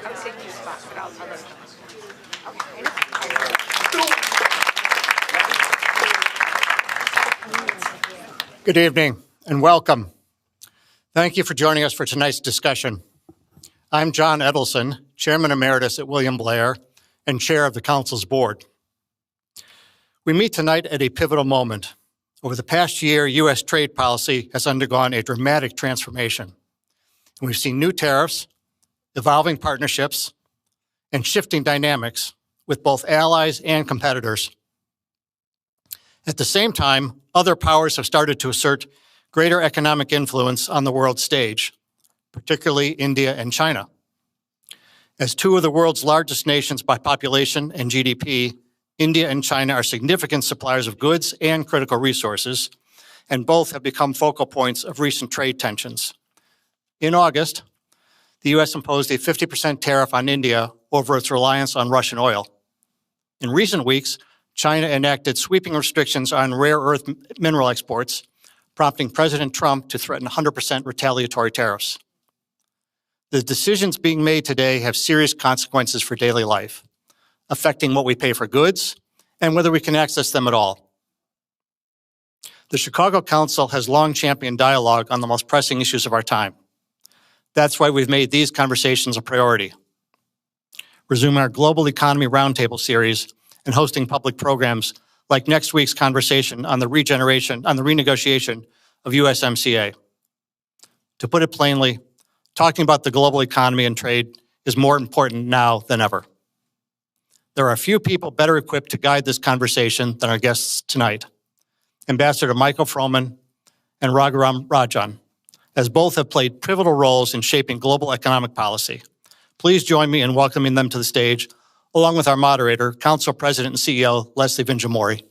Come sit in your spot, but I'll tell them. Good evening and welcome. Thank you for joining us for tonight's discussion. I'm John Edelson, Chairman Emeritus at William Blair and Chair of the Council's board. We meet tonight at a pivotal moment. Over the past year, U.S. trade policy has undergone a dramatic transformation. We've seen new tariffs, evolving partnerships, and shifting dynamics with both allies and competitors. At the same time, other powers have started to assert greater economic influence on the world stage, particularly India and China. As two of the world's largest nations by population and GDP, India and China are significant suppliers of goods and critical resources, and both have become focal points of recent trade tensions. In August, the U.S. imposed a 50% tariff on India over its reliance on Russian oil. In recent weeks, China enacted sweeping restrictions on rare earth mineral exports, prompting President Trump to threaten 100% retaliatory tariffs. The decisions being made today have serious consequences for daily life, affecting what we pay for goods and whether we can access them at all. The Chicago Council has long championed dialogue on the most pressing issues of our time. That's why we've made these conversations a priority. Resuming our Global Economy Roundtable series and hosting public programs like next week's conversation on the renegotiation of USMCA. To put it plainly, talking about the global economy and trade is more important now than ever. There are a few people better equipped to guide this conversation than our guests tonight. Ambassador Michael Froman and Raghuram Rajan, as both have played pivotal roles in shaping global economic policy. Please join me in welcoming them to the stage, along with our moderator, Council President and CEO, Leslie Vinjamuri.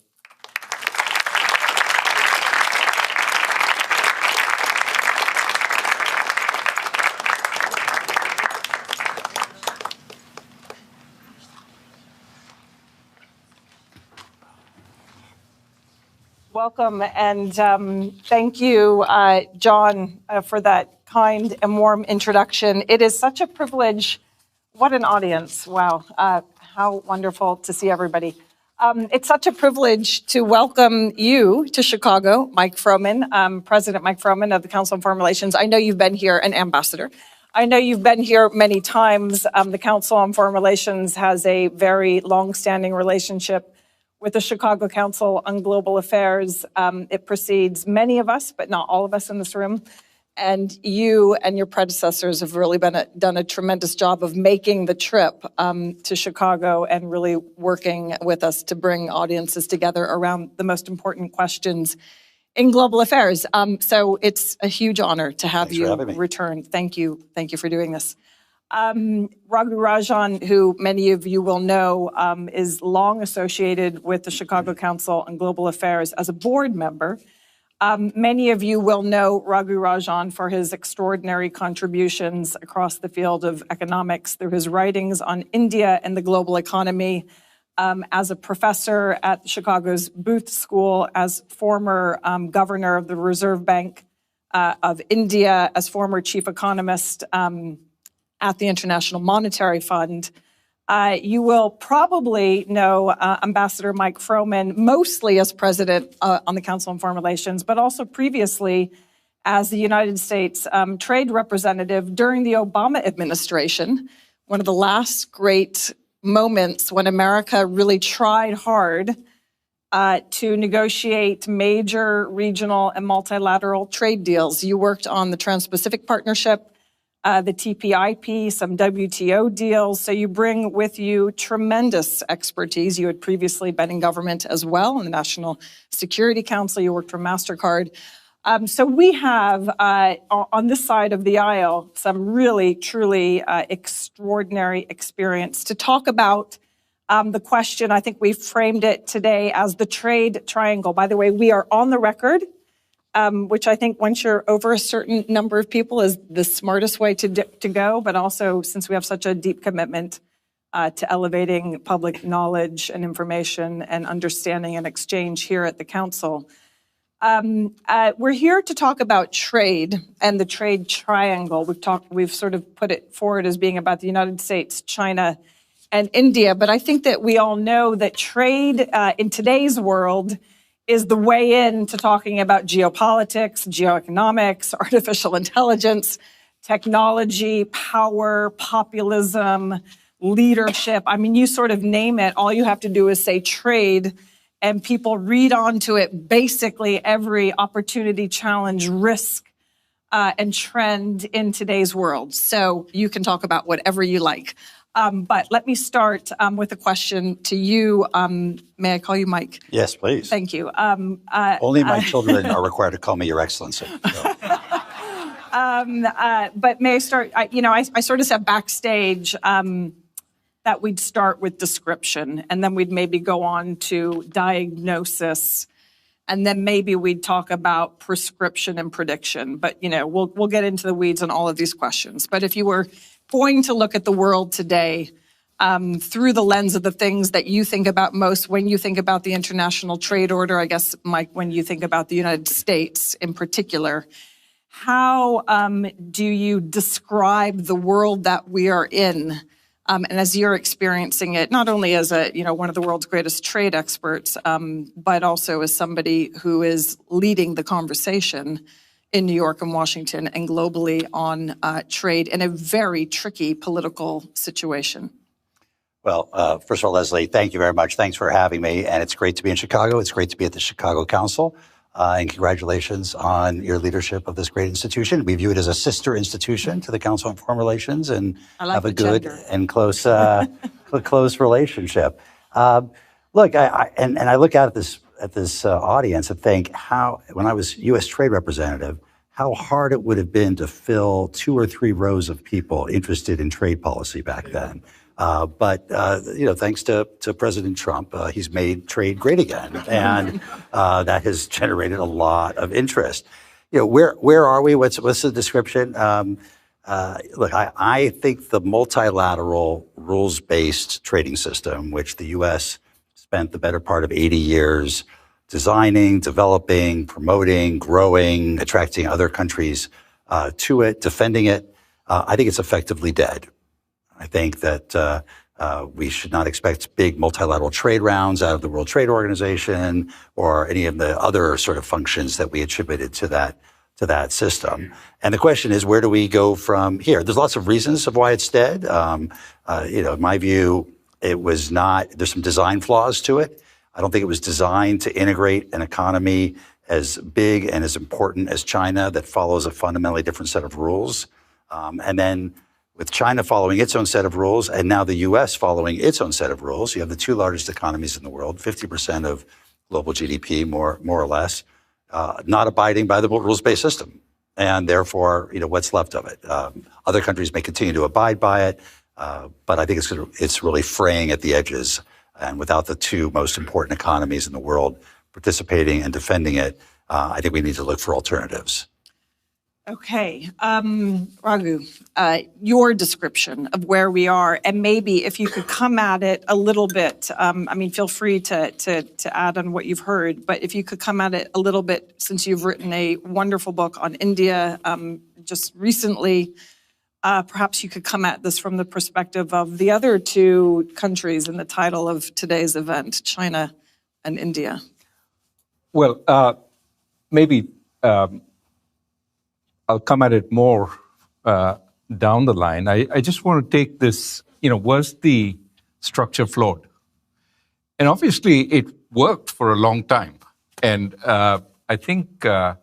Welcome, and thank you, John, for that kind and warm introduction. It is such a privilege. What an audience. Wow. How wonderful to see everybody. It's such a privilege to welcome you to Chicago, Mike Froman, President Mike Froman of the Council on Foreign Relations. I know you've been here, and Ambassador. I know you've been here many times. The Council on Foreign Relations has a very long-standing relationship with the Chicago Council on Global Affairs. It precedes many of us, but not all of us in this room. And you and your predecessors have really done a tremendous job of making the trip to Chicago and really working with us to bring audiences together around the most important questions in global affairs. So it's a huge honor to have you return. Thank you. Thank you for doing this. Raghuram Rajan, who many of you will know, is long associated with the Chicago Council on Global Affairs as a board member. Many of you will know Raghuram Rajan for his extraordinary contributions across the field of economics through his writings on India and the global economy, as a professor at Chicago's Booth School, as former governor of the Reserve Bank of India, as former chief economist at the International Monetary Fund. You will probably know Ambassador Mike Froman mostly as president on the Council on Foreign Relations, but also previously as the United States trade representative during the Obama administration, one of the last great moments when America really tried hard to negotiate major regional and multilateral trade deals. You worked on the Trans-Pacific Partnership, the TPIP, some WTO deals. So you bring with you tremendous expertise. You had previously been in government as well, in the National Security Council. You worked for MasterCard. So we have, on this side of the aisle, some really, truly extraordinary experience to talk about the question. I think we framed it today as the trade triangle. By the way, we are on the record, which I think once you're over a certain number of people is the smartest way to go. But also, since we have such a deep commitment to elevating public knowledge and information and understanding and exchange here at the Council, We're here to talk about trade and the trade triangle. We've sort of put it forward as being about the United States, China, and India. But I think that we all know that trade in today's world is the way into talking about geopolitics, geoeconomics, artificial intelligence, technology, power, populism, leadership. I mean, you sort of name it. All you have to do is say trade, and people read onto it basically every opportunity, challenge, risk, and trend in today's world. So you can talk about whatever you like. But let me start with a question to you. May I call you Mike? Yes, please. Thank you. Only my children are required to call me Your Excellency. So. But may I start? I sort of said backstage that we'd start with description, and then we'd maybe go on to diagnosis, and then maybe we'd talk about prescription and prediction. But we'll get into the weeds on all of these questions. But if you were going to look at the world today through the lens of the things that you think about most when you think about the international trade order, I guess, Mike, when you think about the United States in particular, how do you describe the world that we are in? And as you're experiencing it, not only as one of the world's greatest trade experts, but also as somebody who is leading the conversation in New York and Washington and globally on trade in a very tricky political situation. Well, first of all, Leslie, thank you very much. Thanks for having me. And it's great to be in Chicago. It's great to be at the Chicago Council. And congratulations on your leadership of this great institution. We view it as a sister institution to the Council on Foreign Relations and have a good and close close relationship. Look, I look out at this audience and think when I was U.S. Trade Representative, how hard it would have been to fill 2 or 3 rows of people interested in trade policy back then. But thanks to President Trump, he's made trade great again, and that has generated a lot of interest. Where are we? What's the description? Look, I think the multilateral rules-based trading system, which the U.S. spent the better part of 80 years designing, developing, promoting, growing, attracting other countries to it, defending it, I think it's effectively dead. I think that we should not expect big multilateral trade rounds out of the World Trade Organization or any of the other sort of functions that we attributed to that system. And the question is, where do we go from here? There's lots of reasons of why it's dead. In my view, there's some design flaws to it. I don't think it was designed to integrate an economy as big and as important as China that follows a fundamentally different set of rules. And then with China following its own set of rules and now the U.S. following its own set of rules, you have the 2 largest economies in the world, 50% of global GDP, more or less, not abiding by the rules-based system. And therefore, what's left of it? Other countries may continue to abide by it, but I think it's really fraying at the edges. And without the 2 most important economies in the world participating and defending it, I think we need to look for alternatives. Okay. Raghu, your description of where we are, and maybe if you could come at it a little bit, feel free to add on what you've heard, but if you could come at it a little bit, since you've written a wonderful book on India just recently, perhaps you could come at this from the perspective of the other 2 countries in the title of today's event, China and India. Well, maybe I'll come at it more down the line. I just want to take this, was the structure flawed? And obviously it worked for a long time. And I think to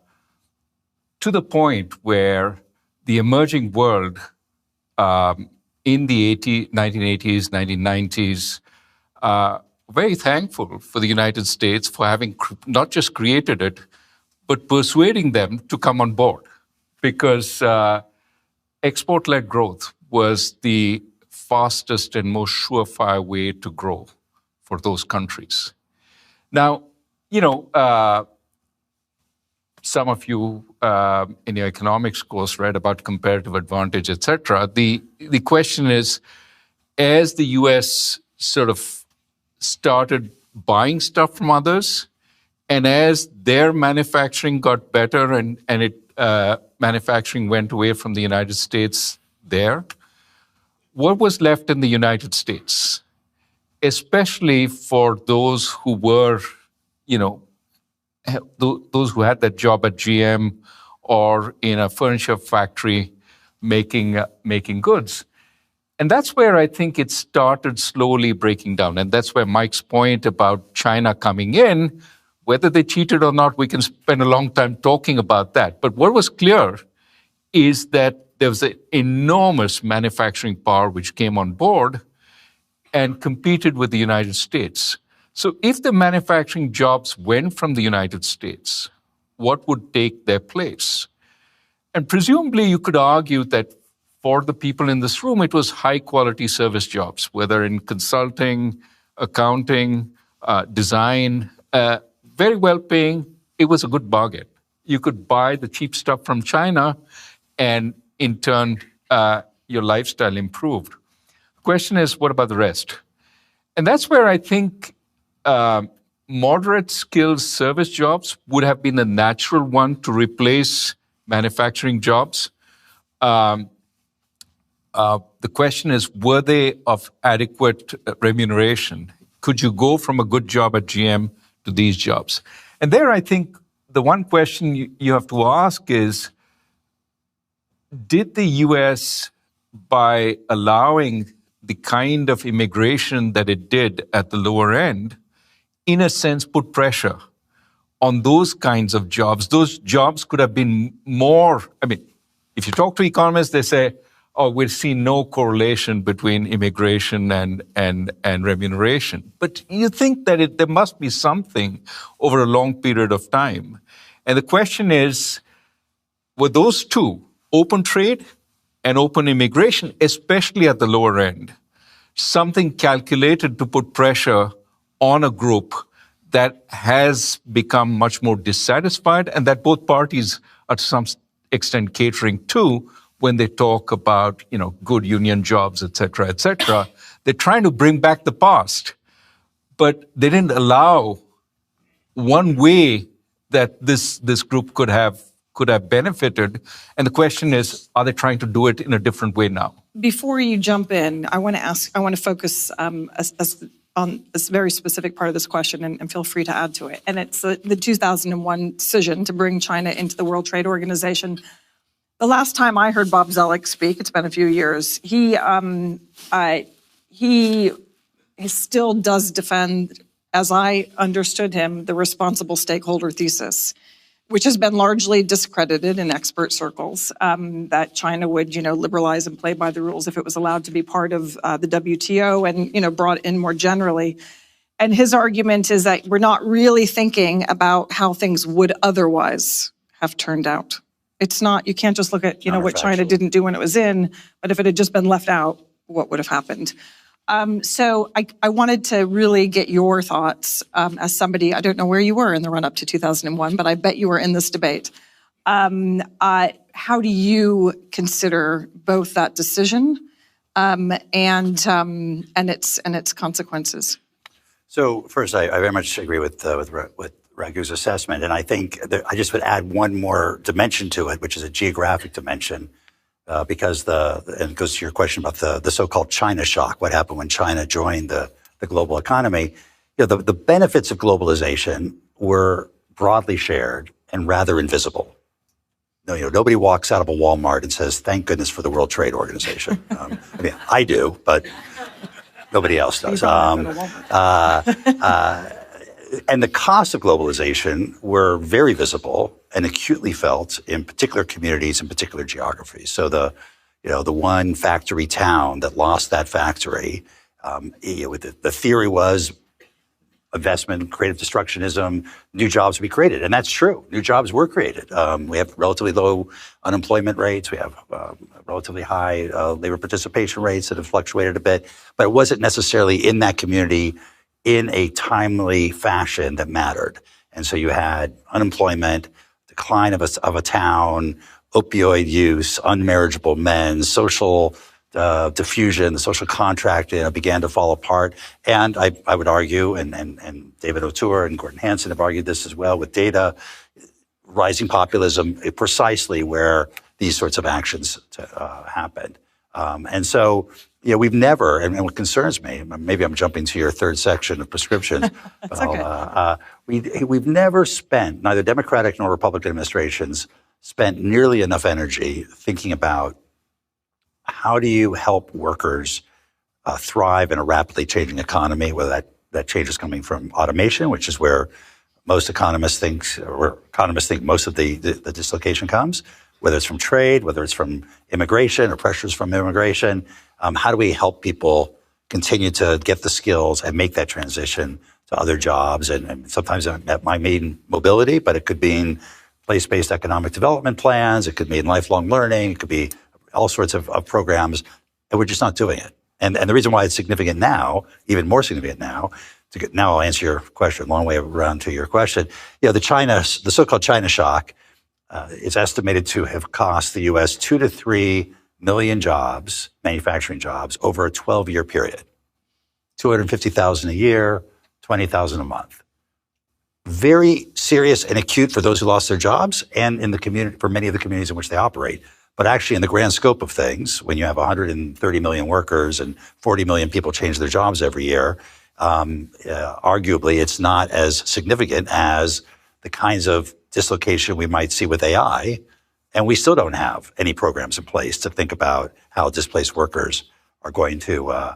the point where the emerging world in the 1980s, 1990s, very thankful for the United States for having not just created it, but persuading them to come on board. Because export-led growth was the fastest and most surefire way to grow for those countries. Now, some of you in your economics course read about comparative advantage, et cetera. The question is, as the U.S. sort of started buying stuff from others And as their manufacturing got better and manufacturing went away from the United States there, what was left in the United States, especially for those who were, those who had that job at GM or in a furniture factory making goods. And that's where I think it started slowly breaking down. And that's where Mike's point about China coming in, whether they cheated or not, we can spend a long time talking about that. But what was clear is that there was an enormous manufacturing power which came on board and competed with the United States. So if the manufacturing jobs went from the United States, what would take their place? And presumably you could argue that for the people in this room, it was high-quality service jobs, whether in consulting, accounting, design, very well-paying. It was a good bargain. You could buy the cheap stuff from China, and in turn, your lifestyle improved. The question is, what about the rest? And that's where I think moderate skilled service jobs would have been the natural one to replace manufacturing jobs. The question is, were they of adequate remuneration? Could you go from a good job at GM to these jobs? And there, I think the one question you have to ask is, did the U.S., by allowing the kind of immigration that it did at the lower end, in a sense, put pressure on those kinds of jobs? Those jobs could have been more, if you talk to economists, they say, oh, we'll see no correlation between immigration and remuneration. But you think that there must be something over a long period of time. And the question is, were those two, open trade and open immigration, especially at the lower end, something calculated to put pressure on a group that has become much more dissatisfied and that both parties are to some extent catering to when they talk about, good union jobs, et cetera, et cetera. They're trying to bring back the past, but they didn't allow one way that this group could have benefited. And the question is, are they trying to do it in a different way now? Before you jump in, I want to focus on this very specific part of this question, and feel free to add to it. And it's the 2001 decision to bring China into the World Trade Organization. The last time I heard Bob Zoellick speak, it's been a few years, he still does defend, as I understood him, the responsible stakeholder thesis, which has been largely discredited in expert circles, that China would, liberalize and play by the rules if it was allowed to be part of the WTO and, brought in more generally. And his argument is that we're not really thinking about how things would otherwise have turned out. It's not, you can't just look at, what China didn't do when it was in, but if it had just been left out, what would have happened? So I wanted to really get your thoughts as somebody, I don't know where you were in the run-up to 2001, but I bet you were in this debate. How do you consider both that decision and its consequences? So first, I very much agree with Raghu's assessment, and I think that I just would add one more dimension to it, which is a geographic dimension. Because and it goes to your question about the so-called China shock, what happened when China joined the global economy. The benefits of globalization were broadly shared and rather invisible. Nobody walks out of a Walmart and says, "Thank goodness for the World Trade Organization." I do, but nobody else does. And the costs of globalization were very visible and acutely felt in particular communities and particular geographies. So the one factory town that lost that factory, the theory was investment, creative destructionism, new jobs would be created. And that's true. New jobs were created. We have relatively low unemployment rates. We have relatively high labor participation rates that have fluctuated a bit. But it wasn't necessarily in that community in a timely fashion that mattered. And so you had unemployment, decline of a town, opioid use, unmarriageable men, social diffusion, the social contract, began to fall apart. And I would argue, and David O'Toole and Gordon Hanson have argued this as well with data, rising populism precisely where these sorts of actions happened. And so, we've never, and what concerns me, maybe I'm jumping to your third section of prescriptions. That's okay. We've never spent, neither Democratic nor Republican administrations spent nearly enough energy thinking about how do you help workers thrive in a rapidly changing economy, whether that change is coming from automation, which is where most economists think most of the dislocation comes, whether it's from trade, whether it's from immigration or pressures from immigration. How do we help people continue to get the skills and make that transition to other jobs? And sometimes that might mean mobility, but it could mean place-based economic development plans. It could mean lifelong learning. It could be all sorts of programs, and we're just not doing it. And the reason why it's significant now, even more significant now, now I'll answer your question, long way around to your question. The so-called China shock is estimated to have cost the U.S. 2 to 3 million jobs, manufacturing jobs, over a 12-year period. 250,000 a year, 20,000 a month. Very serious and acute for those who lost their jobs, and in the community, for many of the communities in which they operate. But actually, in the grand scope of things, when you have 130 million workers and 40 million people change their jobs every year, arguably it's not as significant as the kinds of dislocation we might see with AI. And we still don't have any programs in place to think about how displaced workers are going to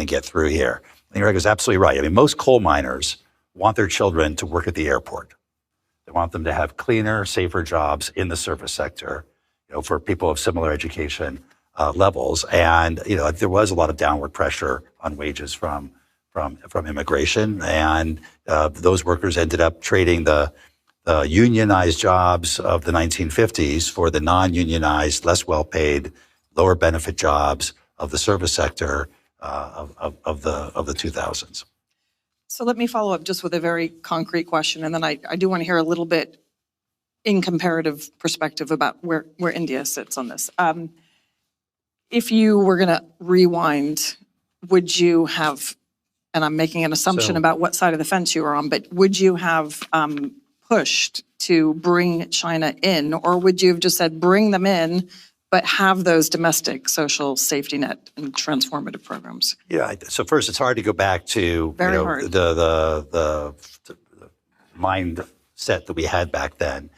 get through here. I think Greg is absolutely right. I mean, most coal miners want their children to work at the airport. They want them to have cleaner, safer jobs in the service sector, for people of similar education levels. And, there was a lot of downward pressure on wages from immigration. And those workers ended up trading the unionized jobs of the 1950s for the non-unionized, less well-paid, lower benefit jobs of the service sector of the 2000s. So let me follow up just with a very concrete question, and then I do want to hear a little bit in comparative perspective about where India sits on this. If you were going to rewind, would you have, and I'm making an assumption about what side of the fence you were on, but would you have pushed to bring China in, or would you have just said bring them in, but have those domestic social safety net and transformative programs? Yeah. So first, it's hard to go back to the mindset that we had back then.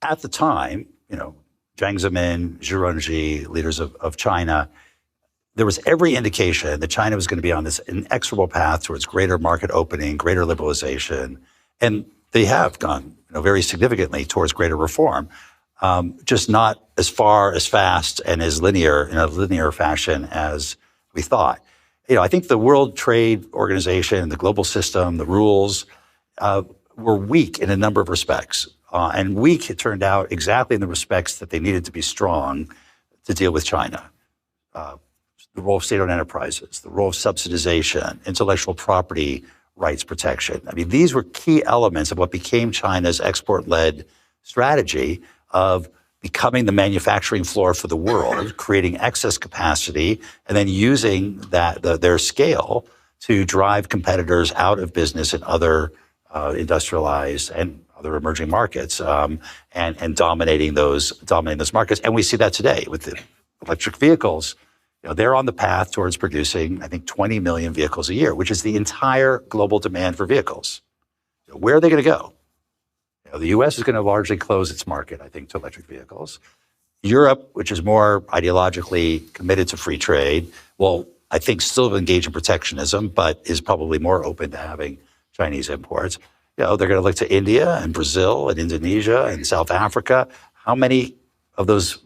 At the time, Jiang Zemin, Zhu Rongji, leaders of China, there was every indication that China was going to be on this inexorable path towards greater market opening, greater liberalization, and they have gone, very significantly towards greater reform. Just not as far, as fast, and as linear, in a linear fashion as we thought. I think the World Trade Organization, the global system, the rules were weak in a number of respects. And weak, it turned out, exactly in the respects that they needed to be strong to deal with China. The role of state-owned enterprises, the role of subsidization, intellectual property rights protection. I mean, these were key elements of what became China's export-led strategy of becoming the manufacturing floor for the world, creating excess capacity, and then using their scale to drive competitors out of business in other industrialized and other emerging markets, and dominating those markets. And we see that today with the electric vehicles. They're on the path towards producing, I think, 20 million vehicles a year, which is the entire global demand for vehicles. Where are they going to go? The U.S. is going to largely close its market, I think, to electric vehicles. Europe, which is more ideologically committed to free trade, will, I think, still engage in protectionism, but is probably more open to having Chinese imports. They're going to look to India and Brazil and Indonesia and South Africa. How many of those,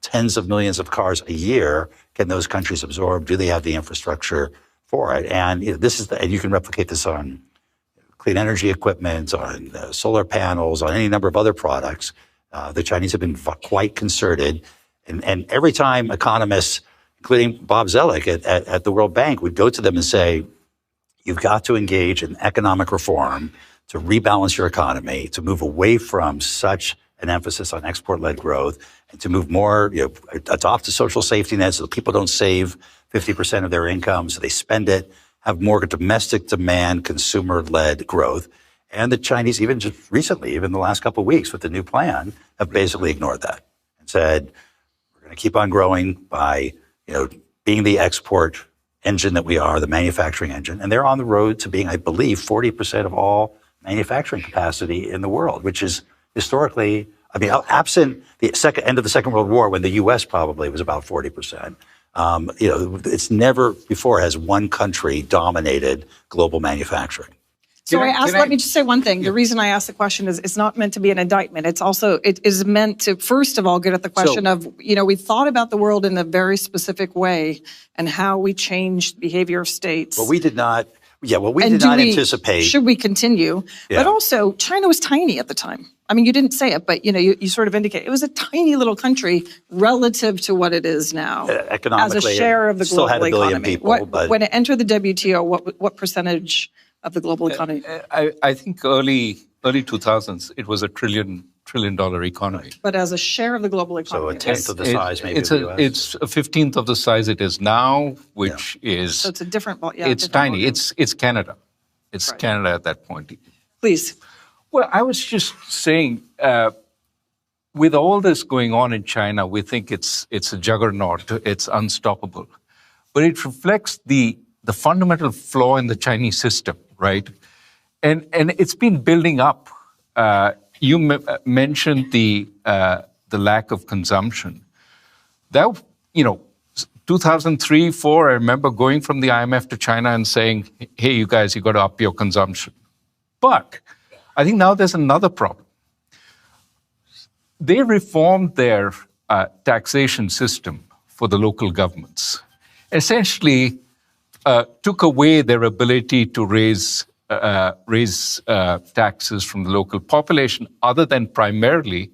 tens of millions of cars a year can those countries absorb? Do they have the infrastructure for it? And and you can replicate this on clean energy equipment, on solar panels, on any number of other products. The Chinese have been quite concerted. And every time economists, including Bob Zoellick at the World Bank, would go to them and say, you've got to engage in economic reform to rebalance your economy, to move away from such an emphasis on export-led growth and to move more, adopt a social safety net so that people don't save 50% of their income, so they spend it, have more domestic demand, consumer-led growth. And the Chinese, even just recently, even the last couple of weeks with the new plan, have basically ignored that and said, we're going to keep on growing by, being the export engine that we are, the manufacturing engine. And they're on the road to being, I believe, 40% of all manufacturing capacity in the world, which is historically, absent the end of the Second World War, when the U.S. probably was about 40%. It's never before has one country dominated global manufacturing. So let me just say one thing. The reason I asked the question is it's not meant to be an indictment. It is meant to, first of all, get at the question of, we thought about the world in a very specific way and how we changed behavior of states. Well, we did not. Yeah, well, we did not anticipate. Should we continue? Yeah. But also, China was tiny at the time. You didn't say it, but you sort of indicate it was a tiny little country relative to what it is now. Economically, as a share of the global still had a billion economy. People, but when it entered the WTO, what percentage of the global economy? I think early 2000s, it was a $1 trillion economy. But as a share of the global economy. So a tenth of the size, maybe, of the US. It's a 15th of the size it is now, which is... So it's a different... it's tiny. Volume. It's Canada. It's right. Canada at that point. Please. Well, I was just saying, with all this going on in China, we think it's a juggernaut. It's unstoppable. But it reflects the fundamental flaw in the Chinese system, right? And it's been building up. You mentioned the lack of consumption. That 2003, 2004, I remember going from the IMF to China and saying, "Hey, you guys, you got to up your consumption." But I think now there's another problem. They reformed their taxation system for the local governments. Essentially, took away their ability to raise taxes from the local population, other than primarily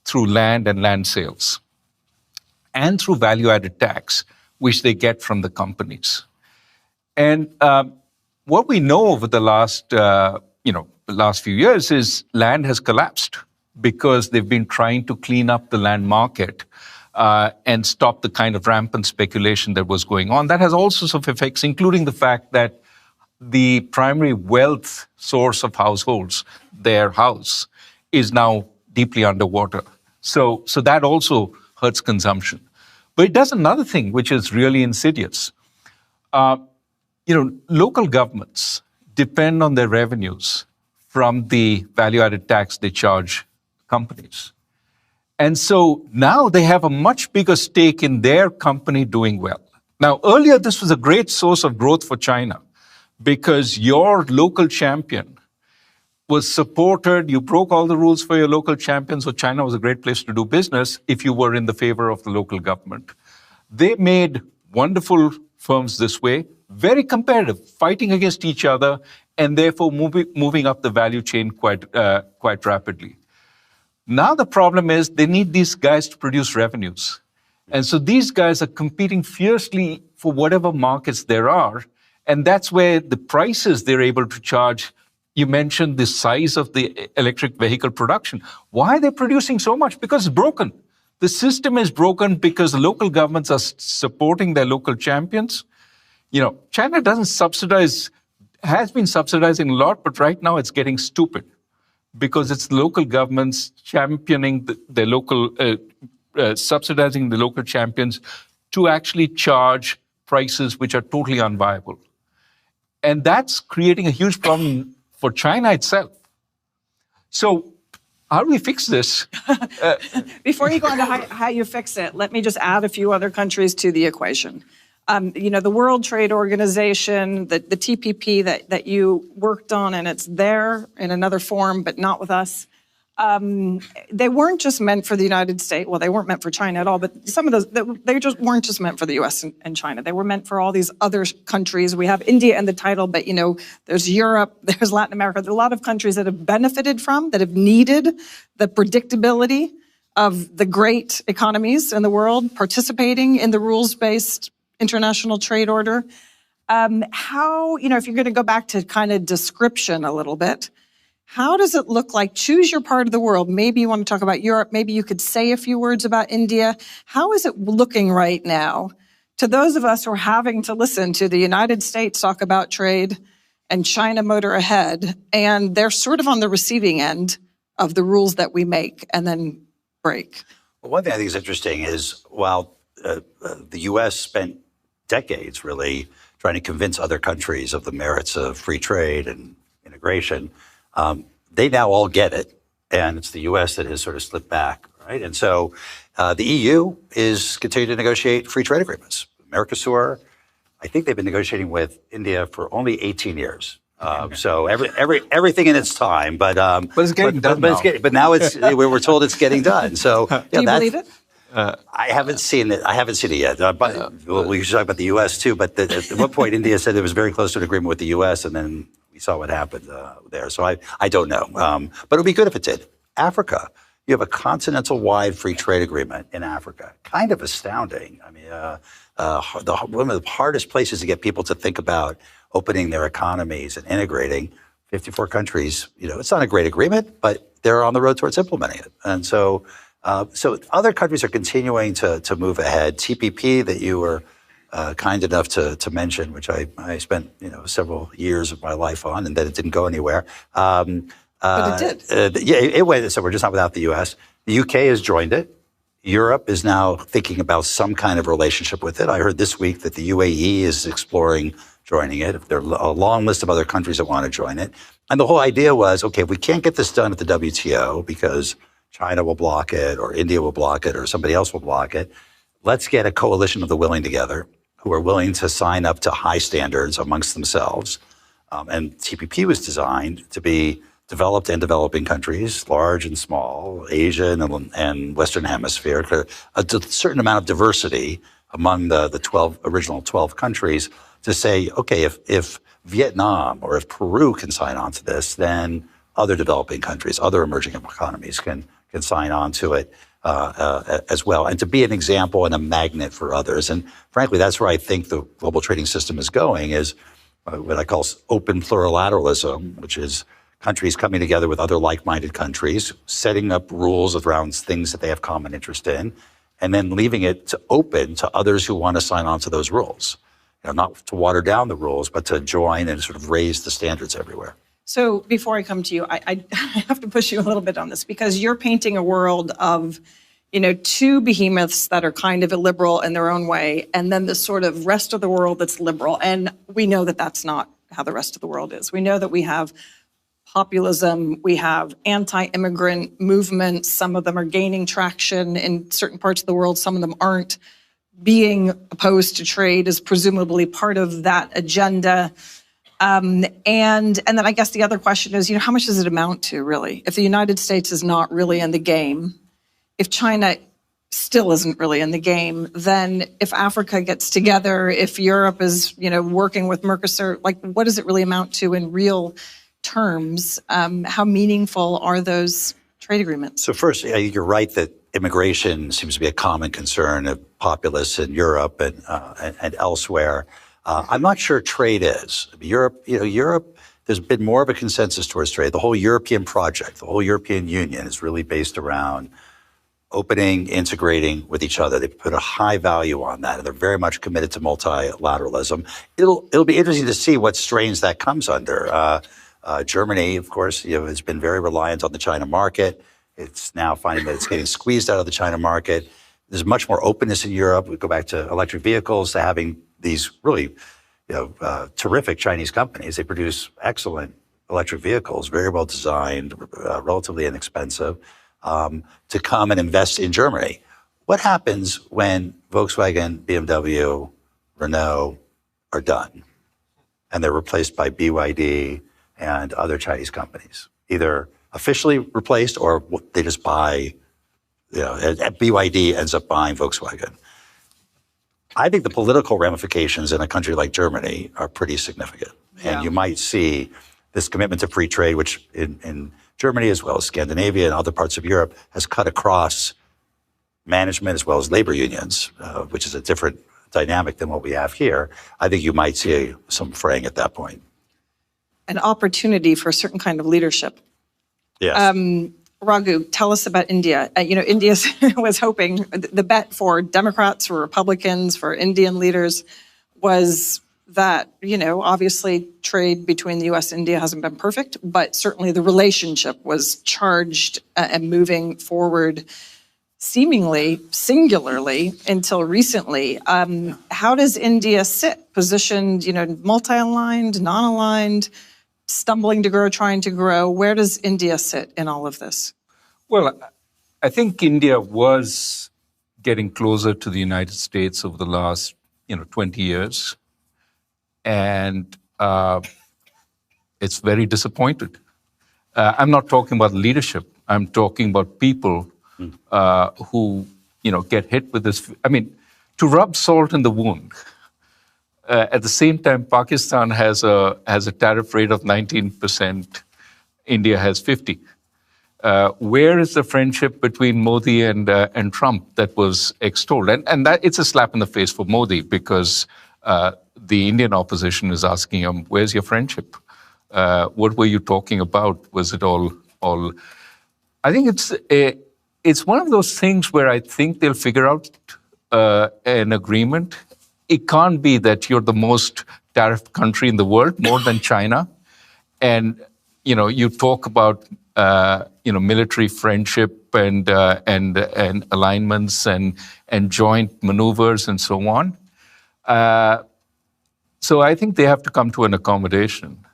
through land and land sales, and through value-added tax, which they get from the companies. And what we know over the last few years is land has collapsed because they've been trying to clean up the land market and stop the kind of rampant speculation that was going on. That has all sorts of effects, including the fact that the primary wealth source of households, their house, is now deeply underwater. So that also hurts consumption. But it does another thing, which is really insidious. Local governments depend on their revenues from the value-added tax they charge companies. And so now they have a much bigger stake in their company doing well. Now, earlier, this was a great source of growth for China because your local champion was supported. You broke all the rules for your local champion, so China was a great place to do business if you were in the favor of the local government. They made wonderful firms this way, very competitive, fighting against each other, and therefore moving up the value chain quite rapidly. Now the problem is they need these guys to produce revenues. And so these guys are competing fiercely for whatever markets there are. And that's where the prices they're able to charge. You mentioned the size of the electric vehicle production. Why are they producing so much? Because it's broken. The system is broken because the local governments are supporting their local champions. China has been subsidizing a lot, but right now it's getting stupid because it's local governments championing their local, subsidizing the local champions to actually charge prices which are totally unviable. And that's creating a huge problem for China itself. So how do we fix this? Before you go on to how you fix it, let me just add a few other countries to the equation. The World Trade Organization, the TPP that you worked on, and it's there in another form, but not with us. They weren't just meant for the United States. Well, they weren't meant for China at all, but some of those, they just weren't just meant for the US and China. They were meant for all these other countries. We have India in the title, but there's Europe, there's Latin America. There are a lot of countries that have benefited from, that have needed the predictability of the great economies in the world, participating in the rules-based international trade order. How, if you're going to go back to kind of description a little bit, How does it look like? Choose your part of the world. Maybe you want to talk about Europe. Maybe you could say a few words about India. How is it looking right now to those of us who are having to listen to the United States talk about trade and China motor ahead, and they're sort of on the receiving end of the rules that we make and then break? Well, one thing I think is interesting is while the U.S. spent decades really trying to convince other countries of the merits of free trade and integration, they now all get it, and it's the U.S. that has sort of slipped back, right? And so the EU is continuing to negotiate free trade agreements. Mercosur, I think they've been negotiating with India for only 18 years. So everything in its time, but it's getting done now. But now we're told it's getting done. So Do you believe it? I haven't seen it. I haven't seen it yet. But we should talk about the U.S. too. But at one point, India said it was very close to an agreement with the U.S., and then we saw what happened there. So I don't know. But it would be good if it did. Africa, you have a continental-wide free trade agreement in Africa. Kind of astounding. I mean, one of the hardest places to get people to think about opening their economies and integrating. 54 countries. It's not a great agreement, but they're on the road towards implementing it. And so other countries are continuing to move ahead. TPP that you were kind enough to mention, which I spent several years of my life on, and then it didn't go anywhere. But it did. Yeah, it went. So we're just not without the U.S. The UK has joined it. Europe is now thinking about some kind of relationship with it. I heard this week that the UAE is exploring joining it. There are a long list of other countries that want to join it. And the whole idea was, okay, if we can't get this done at the WTO because China will block it or India will block it or somebody else will block it, let's get a coalition of the willing together who are willing to sign up to high standards amongst themselves. And TPP was designed to be developed and developing countries, large and small, Asia and Western Hemisphere, a certain amount of diversity among the original 12 countries to say, okay, if Vietnam or if Peru can sign on to this, then other developing countries, other emerging economies can sign on to it as well, and to be an example and a magnet for others. And frankly, that's where I think the global trading system is going, is what I call open plurilateralism, which is countries coming together with other like-minded countries, setting up rules around things that they have common interest in, and then leaving it open to others who want to sign on to those rules. Not to water down the rules, but to join and sort of raise the standards everywhere. So before I come to you, I have to push you a little bit on this, because you're painting a world of, two behemoths that are kind of illiberal in their own way, and then the sort of rest of the world that's liberal. And we know that that's not how the rest of the world is. We know that we have populism, we have anti-immigrant movements. Some of them are gaining traction in certain parts of the world. Some of them aren't. Being opposed to trade is presumably part of that agenda. And then I guess the other question is, how much does it amount to, really? If the United States is not really in the game, if China still isn't really in the game, then if Africa gets together, if Europe is, working with Mercosur, what does it really amount to in real terms? How meaningful are those trade agreements? So first, you're right that immigration seems to be a common concern of populists in Europe and elsewhere. I'm not sure trade is. Europe, there's been more of a consensus towards trade. The whole European project, the whole European Union is really based around opening, integrating with each other. They put a high value on that, and they're very much committed to multilateralism. It'll be interesting to see what strains that comes under. Germany, of course, has been very reliant on the China market. It's now finding that it's getting squeezed out of the China market. There's much more openness in Europe. We go back to electric vehicles, to having these really, terrific Chinese companies. They produce excellent electric vehicles, very well designed, relatively inexpensive, to come and invest in Germany. What happens when Volkswagen, BMW, Renault are done and they're replaced by BYD and other Chinese companies? Either officially replaced or they just buy, BYD ends up buying Volkswagen. I think the political ramifications in a country like Germany are pretty significant. Yeah. And you might see this commitment to free trade, which in Germany as well as Scandinavia and other parts of Europe has cut across management as well as labor unions, which is a different dynamic than what we have here. I think you might see some fraying at that point. An opportunity for a certain kind of leadership Yes. Raghu, tell us about India. India was hoping, the bet for Democrats, for Republicans, for Indian leaders was that, obviously trade between the U.S. and India hasn't been perfect, but certainly the relationship was charged and moving forward seemingly singularly until recently. How does India sit? Positioned, multi-aligned, non-aligned, stumbling to grow, trying to grow? Where does India sit in all of this? Well, I think India was getting closer to the United States over the last, 20 years. And it's very disappointed. I'm not talking about leadership. I'm talking about people who, get hit with this. I mean, to rub salt in the wound. At the same time, Pakistan has a tariff rate of 19%. India has 50. Where is the friendship between Modi and Trump that was extolled? And that it's a slap in the face for Modi because the Indian opposition is asking him, "Where's your friendship? What were you talking about? Was it all?" I think it's one of those things where I think they'll figure out an agreement. It can't be that you're the most tariffed country in the world, more than China, and you talk about military friendship and alignments and joint maneuvers and so on. So I think they have to come to an accommodation.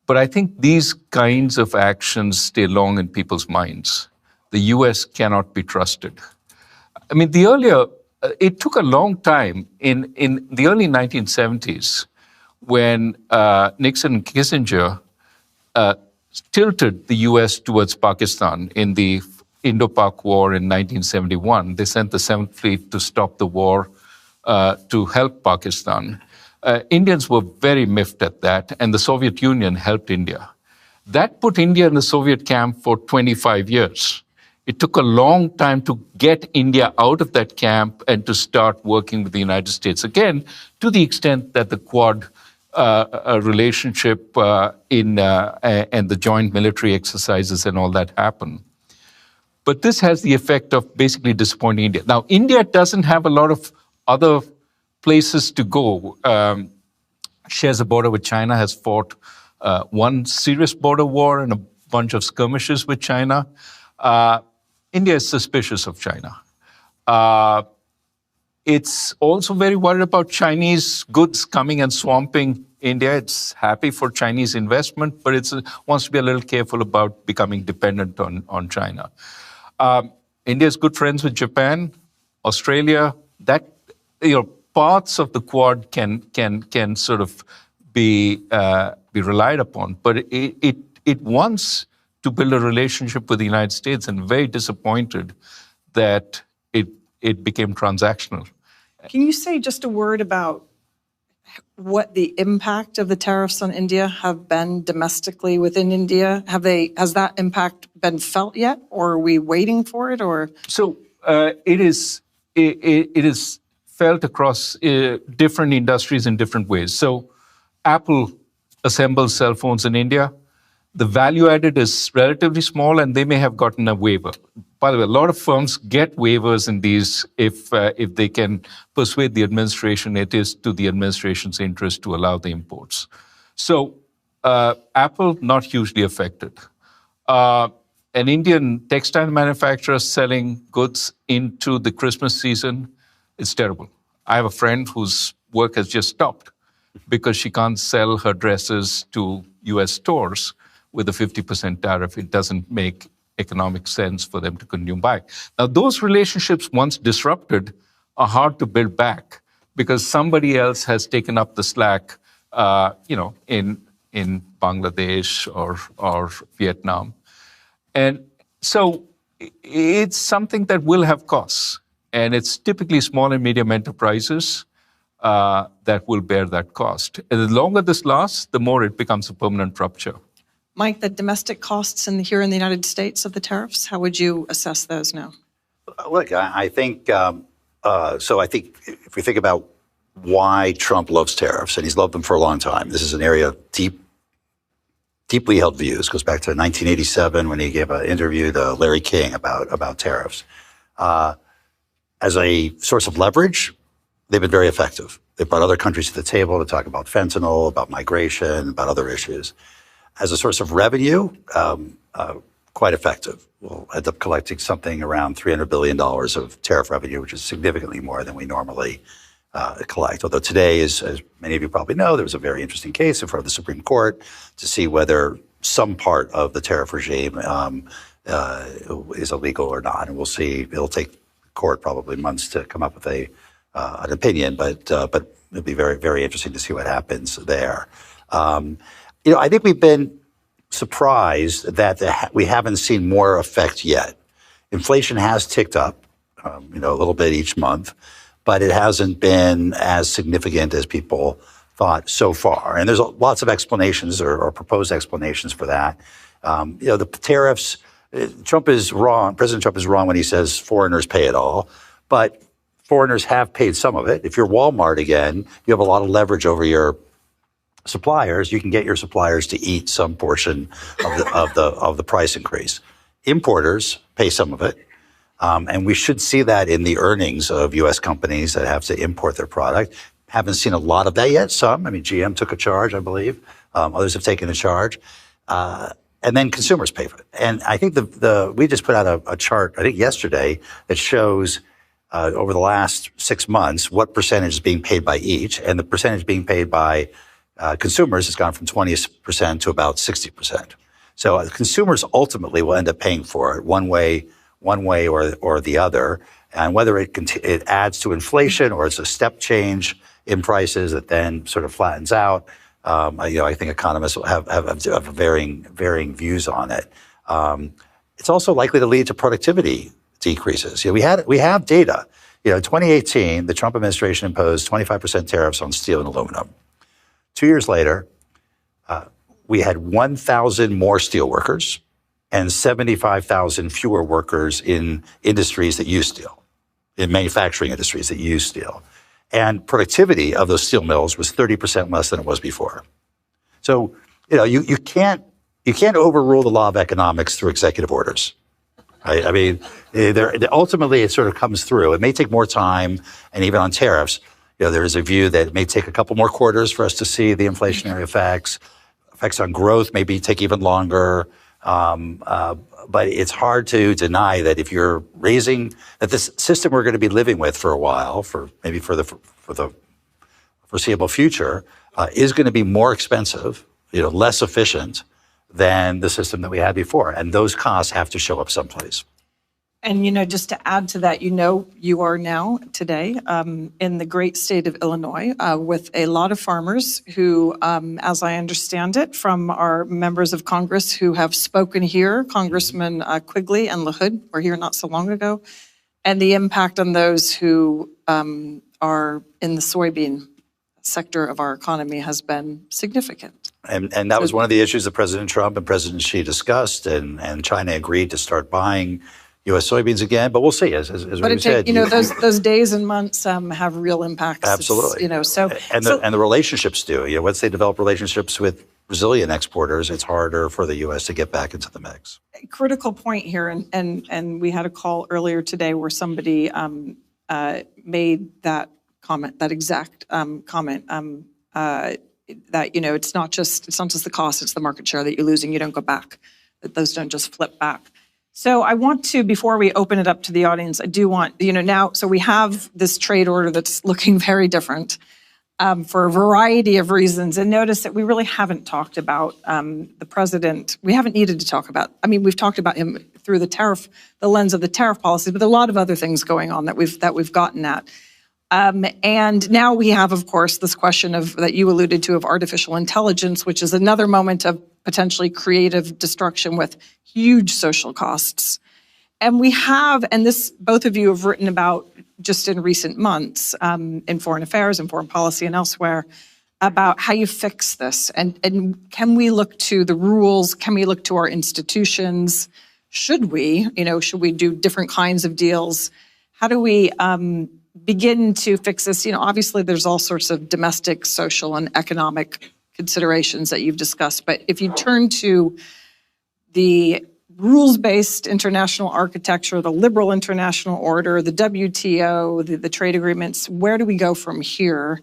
But I think these kinds of actions stay long in people's minds. The U.S. cannot be trusted. I mean, it took a long time in the early 1970s when Nixon and Kissinger tilted the U.S. towards Pakistan in the Indo-Pak War in 1971. They sent the 7th Fleet to stop the war to help Pakistan. Indians were very miffed at that, and the Soviet Union helped India. That put India in the Soviet camp for 25 years. It took a long time to get India out of that camp and to start working with the United States again, to the extent that the Quad relationship and the joint military exercises and all that happened. But this has the effect of basically disappointing India. Now, India doesn't have a lot of other places to go. Shares a border with China, has fought one serious border war and a bunch of skirmishes with China. India is suspicious of China. It's also very worried about Chinese goods coming and swamping India. It's happy for Chinese investment, but it wants to be a little careful about becoming dependent on China. India is good friends with Japan, Australia. That parts of the Quad can sort of be relied upon, but it wants to build a relationship with the United States, and very disappointed that it became transactional. Can you say just a word about what the impact of the tariffs on India have been domestically within India? Has that impact been felt yet, or are we waiting for it? Or so it is felt across different industries in different ways. So Apple assembles cell phones in India. The value added is relatively small, and they may have gotten a waiver. By the way, a lot of firms get waivers in these if they can persuade the administration. It is to the administration's interest to allow the imports. So Apple, not hugely affected. An Indian textile manufacturer selling goods into the Christmas season, it's terrible. I have a friend whose work has just stopped because she can't sell her dresses to U.S. stores with a 50% tariff. It doesn't make economic sense for them to continue buying. Now, those relationships, once disrupted, are hard to build back because somebody else has taken up the slack, in Bangladesh or Vietnam. And so it's something that will have costs. And it's typically small and medium enterprises that will bear that cost. And the longer this lasts, the more it becomes a permanent rupture. Mike, the domestic costs here in the United States of the tariffs, how would you assess those now? Look, I think, I think if we think about why Trump loves tariffs, and he's loved them for a long time, this is an area of deep deeply held views. Goes back to 1987 when he gave an interview to Larry King about tariffs. As a source of leverage, they've been very effective. They brought other countries to the table to talk about fentanyl, about migration, about other issues. As a source of revenue, quite effective. We'll end up collecting something around $300 billion of tariff revenue, which is significantly more than we normally collect. Although today, as many of you probably know, there was a very interesting case in front of the Supreme Court to see whether some part of the tariff regime is illegal or not. And we'll see. It'll take the court probably months to come up with an opinion, but it'll be very, very interesting to see what happens there. I think we've been surprised that we haven't seen more effect yet. Inflation has ticked up, a little bit each month, but it hasn't been as significant as people thought so far. And there's lots of explanations or proposed explanations for that. The tariffs, Trump is wrong. President Trump is wrong when he says foreigners pay it all, but foreigners have paid some of it. If you're Walmart again, you have a lot of leverage over your suppliers. You can get your suppliers to eat some portion of the price increase. Importers pay some of it. And we should see that in the earnings of U.S. companies that have to import their product. Haven't seen a lot of that yet. Some, GM took a charge, I believe. Others have taken a charge. And then consumers pay for it. And I think we just put out a chart, I think yesterday, that shows over the last 6 months what percentage is being paid by each. And the percentage being paid by consumers has gone from 20% to about 60%. So consumers ultimately will end up paying for it one way or the other. And whether it adds to inflation or it's a step change in prices that then sort of flattens out, I think economists will have varying views on it. It's also likely to lead to productivity decreases. We have data. In 2018, the Trump administration imposed 25% tariffs on steel and aluminum. 2 years later, we had 1,000 more steel workers and 75,000 fewer workers in industries that use steel, in manufacturing industries that use steel. And productivity of those steel mills was 30% less than it was before. So, you can't overrule the law of economics through executive orders. Right? Ultimately, it sort of comes through. It may take more time, and even on tariffs, there is a view that it may take a couple more quarters for us to see the inflationary effects. Effects on growth maybe take even longer. But it's hard to deny that if you're raising that this system we're going to be living with for a while, for the foreseeable future, is going to be more expensive, less efficient than the system that we had before, and those costs have to show up someplace. And, just to add to that, you are now today in the great state of Illinois with a lot of farmers who, as I understand it, from our members of Congress who have spoken here, Congressman Quigley and LaHood were here not so long ago, and the impact on those who are in the soybean sector of our economy has been significant. And that was one of the issues that President Trump and President Xi discussed, and China agreed to start buying U.S. soybeans again, but we'll see. As we said, those days and months have real impacts. Absolutely, the relationships do. Once they develop relationships with Brazilian exporters, it's harder for the U.S. to get back into the mix. Critical point here, and we had a call earlier today where somebody made that comment, that exact comment. That it's not just the cost, it's the market share that you're losing. You don't go back. That those don't just flip back. So I want to, before we open it up to the audience, I do want, now, so we have this trade order that's looking very different for a variety of reasons. And notice that we really haven't talked about the president. We haven't needed to talk about, we've talked about him through the lens of the tariff policy, but there are a lot of other things going on that we've gotten at. And now we have, of course, this question that you alluded to of artificial intelligence, which is another moment of potentially creative destruction with huge social costs. And we have, and this both of you have written about just in recent months in foreign affairs and foreign policy and elsewhere about how you fix this. And can we look to the rules? Can we look to our institutions? Should we do different kinds of deals? How do we begin to fix this? Obviously there's all sorts of domestic, social, and economic considerations that you've discussed. But if you turn to the rules-based international architecture, the liberal international order, the WTO, the trade agreements, where do we go from here?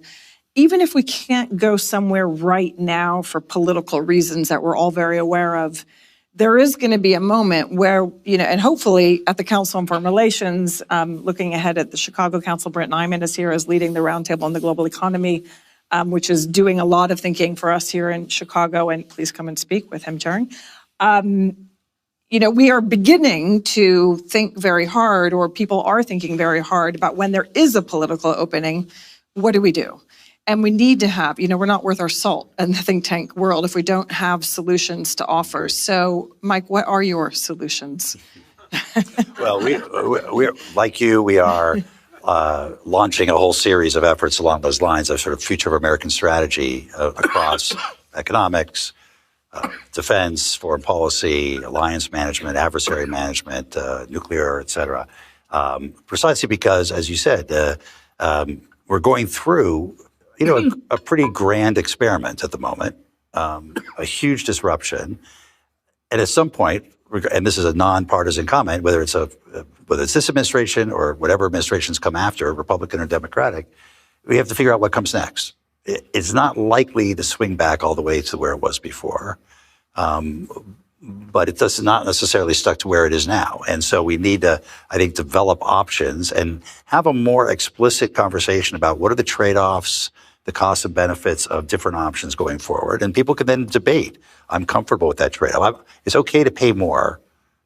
Even if we can't go somewhere right now for political reasons that we're all very aware of, there is going to be a moment where, and hopefully at the Council on Foreign Relations, looking ahead at the Chicago Council, Brent Nyman is here as leading the roundtable on the global economy, which is doing a lot of thinking for us here in Chicago, and please come and speak with him, Jering. We are beginning to think very hard, or people are thinking very hard about when there is a political opening, what do we do? And we need to have, we're not worth our salt in the think tank world if we don't have solutions to offer. So, Mike, what are your solutions? Well, we're like you, we are launching a whole series of efforts along those lines of sort of future of American strategy across economics, defense, foreign policy, alliance management, adversary management, nuclear, et cetera. Precisely because, as you said, we're going through, a pretty grand experiment at the moment, a huge disruption. And at some point, and this is a nonpartisan comment, whether it's this administration or whatever administrations come after, Republican or Democratic, we have to figure out what comes next. It's not likely to swing back all the way to where it was before, but it does not necessarily stuck to where it is now. And so we need to, I think, develop options and have a more explicit conversation about what are the trade-offs, the costs and benefits of different options going forward. And people can then debate. I'm comfortable with that trade-off. It's okay to pay more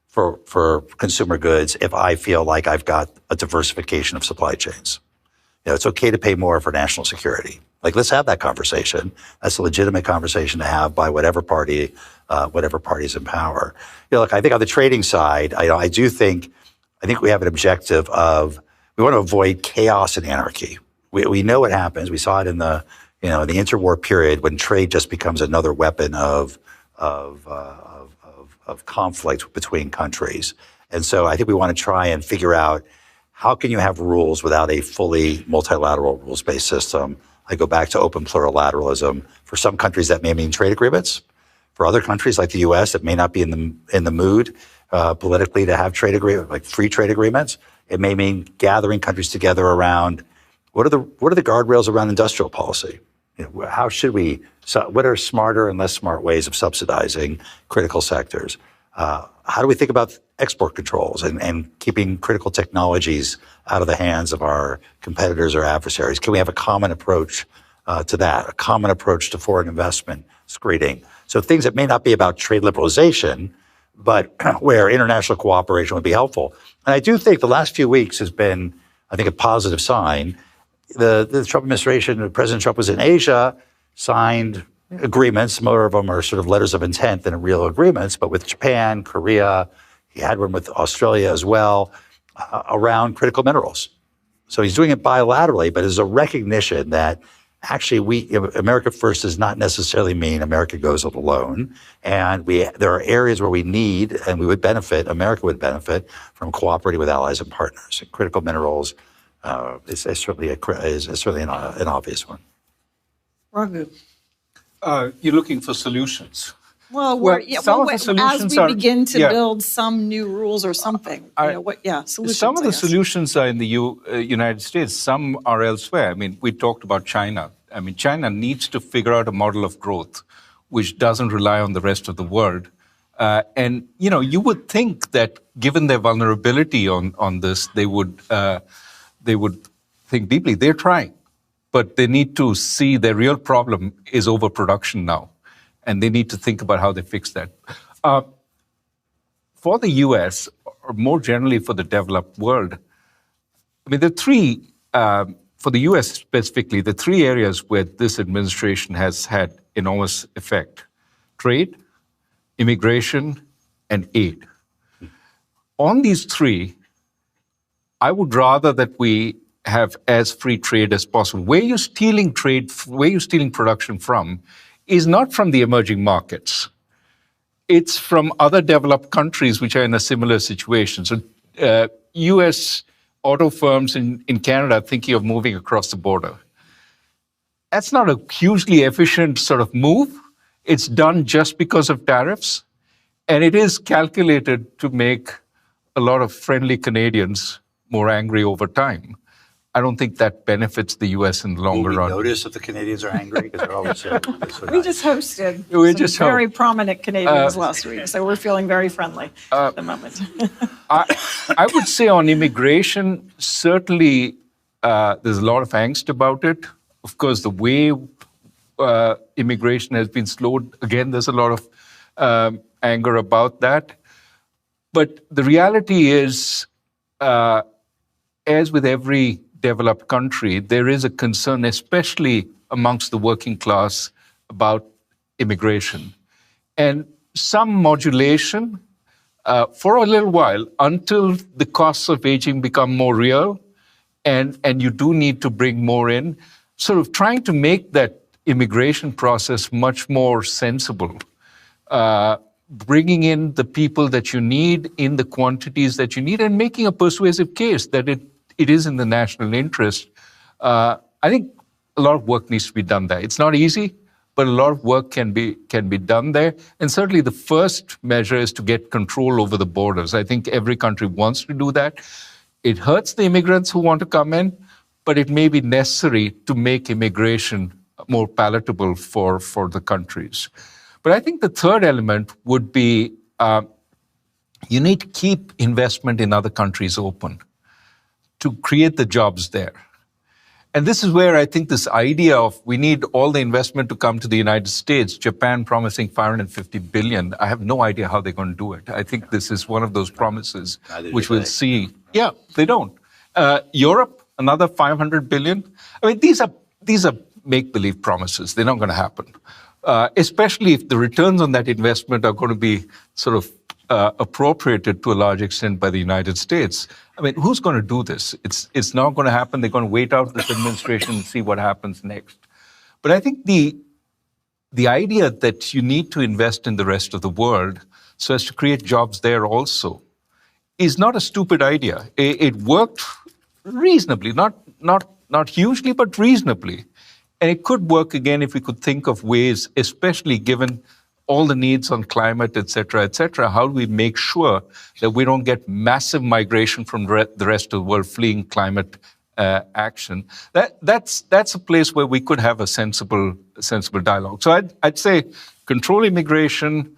for consumer goods if I feel like I've got a diversification of supply chains. It's okay to pay more for national security. Like, let's have that conversation. That's a legitimate conversation to have by whatever party's in power. Look, I think on the trading side, I think we have an objective of, we want to avoid chaos and anarchy. We know what happens. We saw it in the interwar period when trade just becomes another weapon of conflict between countries. And so I think we want to try and figure out, how can you have rules without a fully multilateral rules-based system? I go back to open plurilateralism. For some countries, that may mean trade agreements. For other countries like the U.S., that may not be in the mood politically to have trade agreements, like free trade agreements. It may mean gathering countries together around what are the guardrails around industrial policy. How should we? What are smarter and less smart ways of subsidizing critical sectors? How do we think about export controls and keeping critical technologies out of the hands of our competitors or adversaries? Can we have a common approach to that, a common approach to foreign investment screening? So things that may not be about trade liberalization, but where international cooperation would be helpful. And I do think the last few weeks has been, I think, a positive sign. The Trump administration, President Trump was in Asia, signed agreements. More of them are sort of letters of intent than real agreements, but with Japan, Korea, he had one with Australia as well, around critical minerals. So he's doing it bilaterally, but there's a recognition that actually America First does not necessarily mean America goes it alone. And there are areas where we need, and America would benefit from cooperating with allies and partners. And critical minerals is certainly an obvious one. Raghu. You're looking for solutions. As we begin to build some new rules or something, solutions. Some of the solutions are in the United States. Some are elsewhere. I mean, we talked about China. I mean, China needs to figure out a model of growth which doesn't rely on the rest of the world. And you would think that given their vulnerability on this, they would think deeply. They're trying, but they need to see their real problem is overproduction now. And they need to think about how they fix that. For the U.S., or more generally for the developed world, I mean, for the U.S. specifically, the three areas where this administration has had enormous effect: trade, immigration, and aid. On these three, I would rather that we have as free trade as possible. Where you're stealing production from is not from the emerging markets. It's from other developed countries which are in a similar situation. So U.S. auto firms in Canada are thinking of moving across the border. that's not a hugely efficient sort of move. It's done just because of tariffs, and it is calculated to make a lot of friendly Canadians more angry over time. I don't think that benefits the U.S. in the longer Will we run. notice if the Canadians are angry? Because they're always so We nice. just hosted We some just very prominent Canadians last week, so we're feeling very friendly at the moment. I would say on immigration, certainly there's a lot of angst about it. Of course, the way immigration has been slowed, again, there's a lot of anger about that. But the reality is, as with every developed country, there is a concern, especially amongst the working class, about immigration. And some modulation for a little while until the costs of aging become more real and you do need to bring more in, sort of trying to make that immigration process much more sensible. Bringing in the people that you need in the quantities that you need and making a persuasive case that it is in the national interest. I think a lot of work needs to be done there. It's not easy, but a lot of work can be done there. And certainly the first measure is to get control over the borders. I think every country wants to do that. It hurts the immigrants who want to come in, but it may be necessary to make immigration more palatable for the countries. But I think the third element would be you need to keep investment in other countries open to create the jobs there. And this is where I think this idea of we need all the investment to come to the United States, Japan promising $550 billion, I have no idea how they're going to do it. I think this is one of those promises which we'll see. Yeah, they don't. Europe, another $500 billion. I mean, these are make-believe promises. They're not going to happen. Especially if the returns on that investment are going to be sort of appropriated to a large extent by the United States. I mean, who's going to do this? It's not going to happen. They're going to wait out this administration and see what happens next. But I think the idea that you need to invest in the rest of the world so as to create jobs there also is not a stupid idea. It worked reasonably, not hugely, but reasonably. And it could work again if we could think of ways, especially given all the needs on climate, et cetera, how do we make sure that we don't get massive migration from the rest of the world fleeing climate action? That's a place where we could have a sensible dialogue. So I'd say control immigration,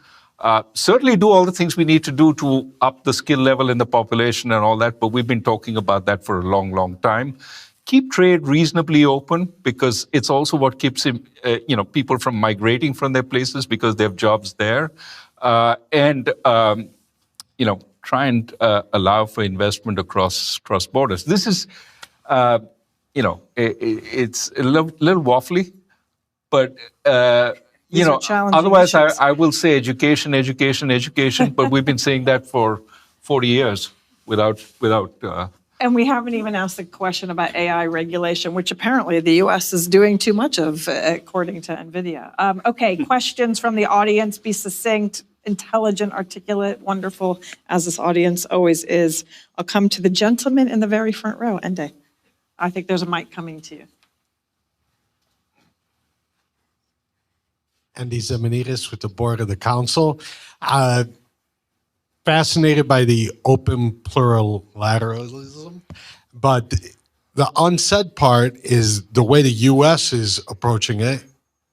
certainly do all the things we need to do to up the skill level in the population and all that, but we've been talking about that for a long, long time. Keep trade reasonably open because it's also what keeps people from migrating from their places because they have jobs there, and try and allow for investment across borders. This is, it's a little waffly, but otherwise I will say education, but we've been saying that for 40 years without. And we haven't even asked the question about AI regulation, which apparently the U.S. is doing too much of, according to NVIDIA. Okay, questions from the audience. Be succinct, intelligent, articulate, wonderful, as this audience always is. I'll come to the gentleman in the very front row. Ende, I think there's a mic coming to you. Andy Zemanides with the board of the council. Fascinated by the open pluralism, but the unsaid part is the way the U.S. is approaching it,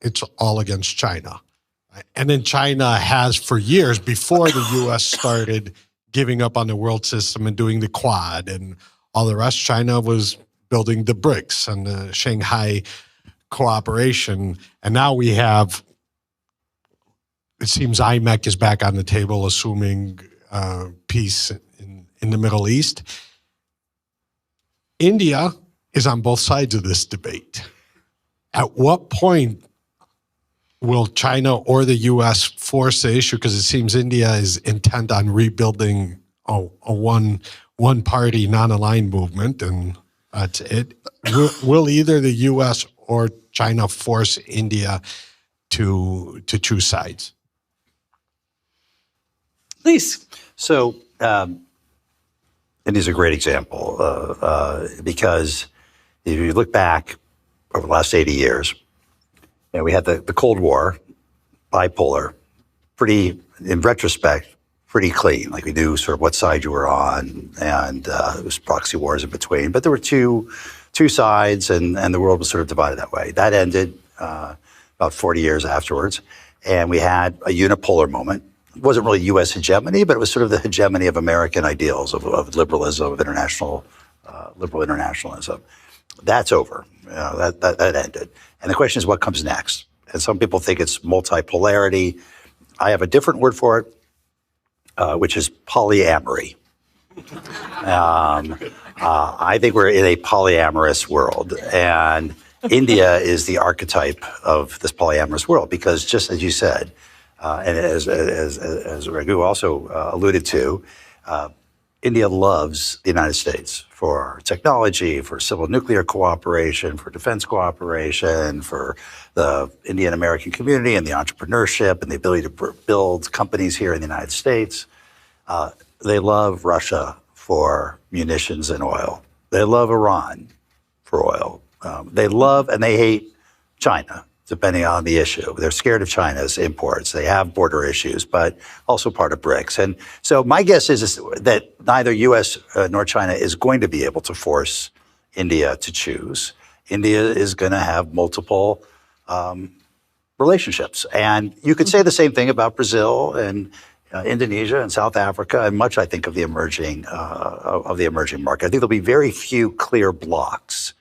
it's all against China. And then China has for years, before the U.S. started giving up on the world system and doing the Quad and all the rest, China was building the BRICS and the Shanghai cooperation. And now we have, it seems IMEC is back on the table, assuming peace in the Middle East. India is on both sides of this debate. At what point will China or the U.S. force the issue? Because it seems India is intent on rebuilding a one-party, non-aligned movement, and that's it. Will either the U.S. or China force India to choose sides? Please. So, India's a great example because if you look back over the last 80 years, we had the Cold War, bipolar, pretty, in retrospect, pretty clean. Like we knew sort of what side you were on, and it was proxy wars in between. But there were two sides, and the world was sort of divided that way. That ended about 40 years afterwards, and we had a unipolar moment. It wasn't really U.S. hegemony, but it was sort of the hegemony of American ideals, of liberalism, of international, liberal internationalism. That's over. That ended. And the question is, what comes next? And some people think it's multipolarity. I have a different word for it, which is polyamory. I think we're in a polyamorous world, and India is the archetype of this polyamorous world because, just as you said, and as Raghu also alluded to, India loves the United States for technology, for civil nuclear cooperation, for defense cooperation, for the Indian American community and the entrepreneurship and the ability to build companies here in the United States. They love Russia for munitions and oil. They love Iran for oil. They love and they hate China, depending on the issue. They're scared of China's imports. They have border issues, but also part of BRICS. And so my guess is that neither U.S. Nor China is going to be able to force India to choose. India is going to have multiple relationships. And you could say the same thing about Brazil and Indonesia and South Africa, and much, I think, of the emerging market. I think there'll be very few clear blocks.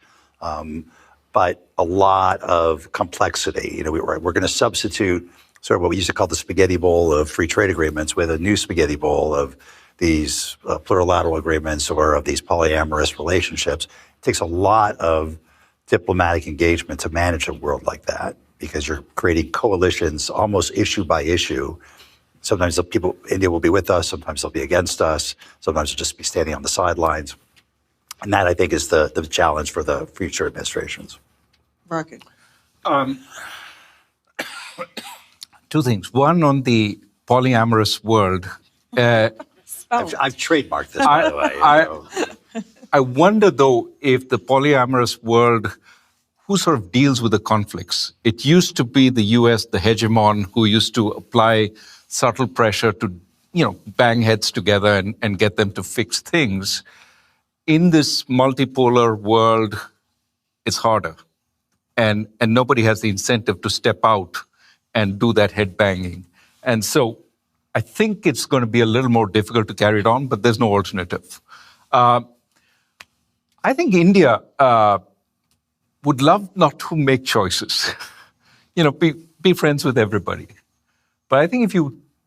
But a lot of complexity. We're going to substitute sort of what we used to call the spaghetti bowl of free trade agreements with a new spaghetti bowl of these plurilateral agreements or of these polyamorous relationships. It takes a lot of diplomatic engagement to manage a world like that because you're creating coalitions almost issue by issue. Sometimes the people, India will be with us, sometimes they'll be against us, sometimes they'll just be standing on the sidelines. And that, I think, is the challenge for the future administrations. Rocket. Two things. One, on the polyamorous world. I've trademarked this, by the way. I wonder, though, if the polyamorous world, who sort of deals with the conflicts? It used to be the U.S., the hegemon, who used to apply subtle pressure to, bang heads together and get them to fix things. In this multipolar world, it's harder. And nobody has the incentive to step out and do that head banging. And so I think it's going to be a little more difficult to carry it on, but there's no alternative. I think India would love not to make choices. Be friends with everybody. But I think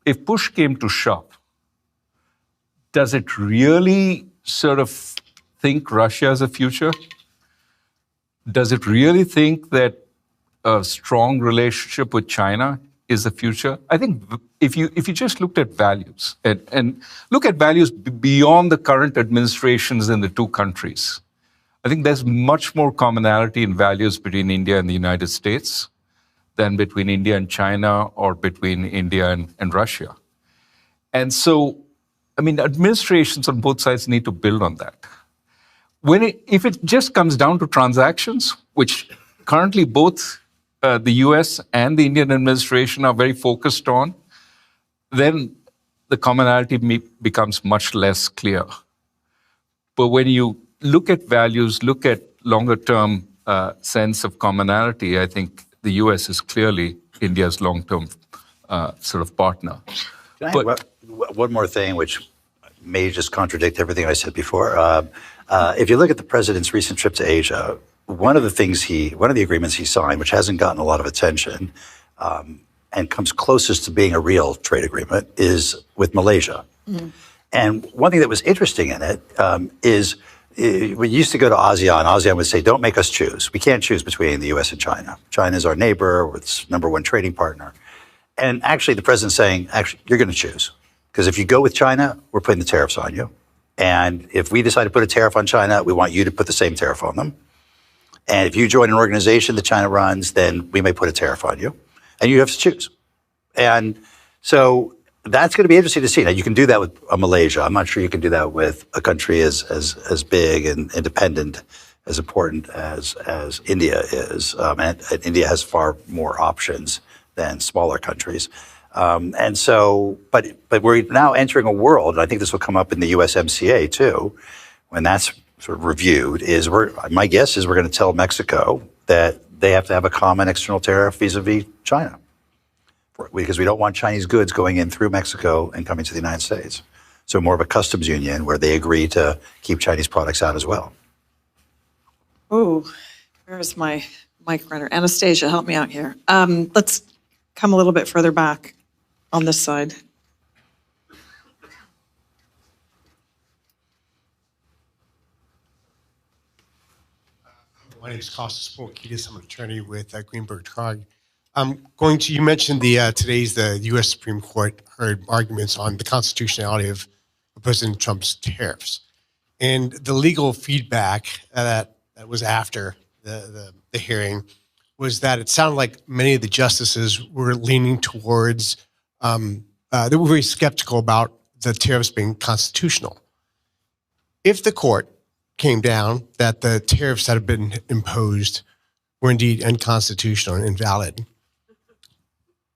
if push came to shove, does it really sort of think Russia has a future? Does it really think that a strong relationship with China is the future? I think if you just looked at values and look at values beyond the current administrations in the two countries, I think there's much more commonality in values between India and the United States than between India and China or between India and Russia. And so, administrations on both sides need to build on that. If it just comes down to transactions, which currently both the US and the Indian administration are very focused on, then the commonality becomes much less clear. But when you look at values, look at longer-term sense of commonality, I think the US is clearly India's long-term sort of partner. One more thing, which may just contradict everything I said before. If you look at the president's recent trip to Asia, one of the agreements he signed, which hasn't gotten a lot of attention, and comes closest to being a real trade agreement, is with Malaysia. Mm-hmm. And one thing that was interesting in it is we used to go to ASEAN. ASEAN would say, don't make us choose. We can't choose between the U.S. and China. China is our neighbor, it's number one trading partner. And actually, the president's saying, you're going to choose. Because if you go with China, we're putting the tariffs on you. And if we decide to put a tariff on China, we want you to put the same tariff on them. And if you join an organization that China runs, then we may put a tariff on you. And you have to choose. And so that's going to be interesting to see. Now, you can do that with Malaysia. I'm not sure you can do that with a country as big and independent as important as India is, and India has far more options than smaller countries. And so, but we're now entering a world, and I think this will come up in the USMCA too, when that's sort of reviewed, my guess is we're going to tell Mexico that they have to have a common external tariff vis-a-vis China, because we don't want Chinese goods going in through Mexico and coming to the United States. So more of a customs union where they agree to keep Chinese products out as well. Oh, where's my mic runner? Anastasia, help me out here. Let's come a little bit further back on this side. My name is Kostas Polkidis. I'm an attorney with Greenberg Trog. You mentioned today's the U.S. Supreme Court heard arguments on the constitutionality of President Trump's tariffs. And the legal feedback that was after the hearing was that it sounded like many of the justices were leaning towards, they were very skeptical about the tariffs being constitutional. If the court came down that the tariffs that have been imposed were indeed unconstitutional and invalid,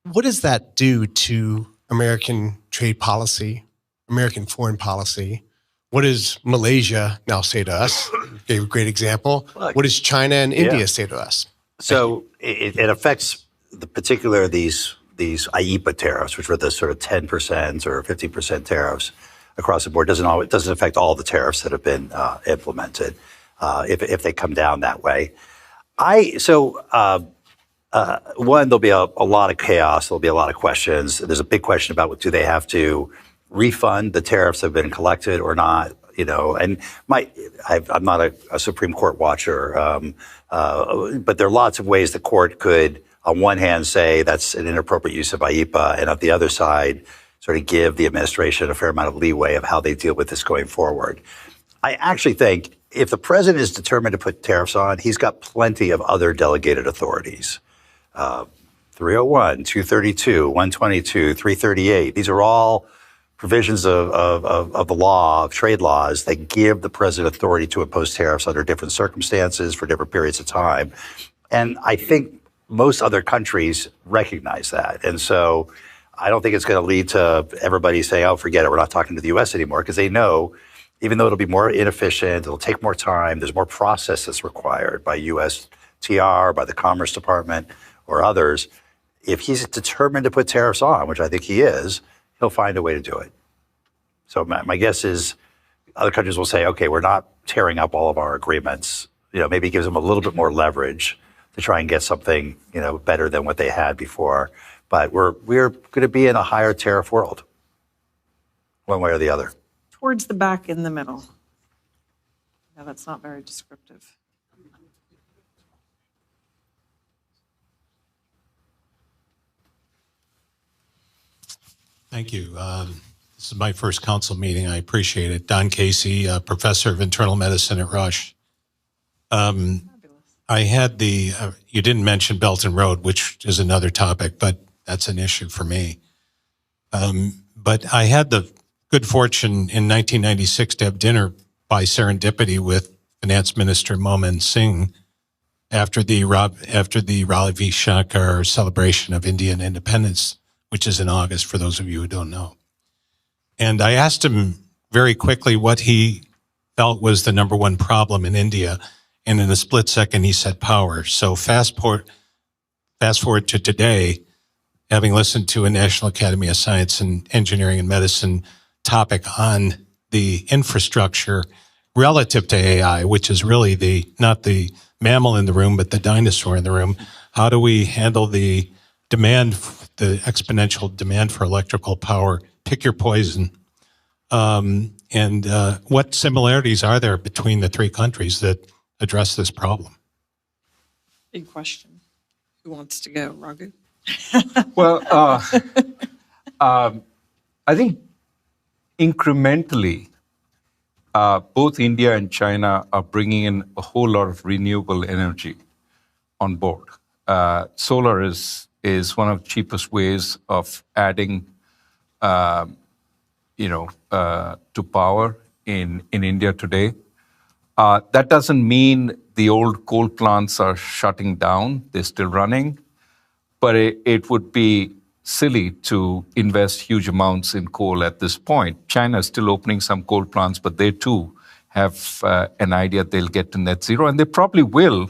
what does that do to American trade policy, American foreign policy? What does Malaysia now say to us? Gave a great example. What does China and India say to us? So it affects these IEEPA tariffs, which were the sort of 10% or 15% tariffs across the board. It doesn't affect all the tariffs that have been implemented if they come down that way. One, there'll be a lot of chaos. There'll be a lot of questions. There's a big question about do they have to refund the tariffs that have been collected or not? And I'm not a Supreme Court watcher, but there are lots of ways the court could, on one hand, say that's an inappropriate use of IEEPA, and on the other side, sort of give the administration a fair amount of leeway of how they deal with this going forward. I actually think if the president is determined to put tariffs on, he's got plenty of other delegated authorities. 301, 232, 122, 338. These are all provisions of the law, of trade laws, that give the president authority to impose tariffs under different circumstances for different periods of time. And I think most other countries recognize that. And so I don't think it's going to lead to everybody saying, oh, forget it, we're not talking to the U.S. anymore, because they know, even though it'll be more inefficient, it'll take more time, there's more process that's required by USTR, by the Commerce Department, or others. If he's determined to put tariffs on, which I think he is, he'll find a way to do it. So my guess is other countries will say, okay, we're not tearing up all of our agreements. Maybe it gives them a little bit more leverage to try and get something, better than what they had before. But we're going to be in a higher tariff world, one way or the other. Towards the back in the middle. Yeah, that's not very descriptive. Thank you. This is my first council meeting. I appreciate it. Don Casey, professor of internal medicine at Rush. I had you didn't mention Belt and Road, which is another topic, but that's an issue for me. But I had the good fortune in 1996 to have dinner by serendipity with Finance Minister Mohan Singh after the Ravi Shankar celebration of Indian independence, which is in August, for those of you who don't know. And I asked him very quickly what he felt was the number one problem in India. And in a split second, he said power. So fast forward to today, having listened to a National Academy of Science and Engineering and Medicine topic on the infrastructure relative to AI, which is really not the mammal in the room, but the dinosaur in the room. How do we handle the demand, the exponential demand for electrical power? Pick your poison. And what similarities are there between the three countries that address this problem? Big question. Who wants to go, Raghu? Well, I think incrementally, both India and China are bringing in a whole lot of renewable energy on board. Solar is one of the cheapest ways of adding, to power in India today. That doesn't mean the old coal plants are shutting down. They're still running. But it would be silly to invest huge amounts in coal at this point. China is still opening some coal plants, but they too have an idea they'll get to net zero, and they probably will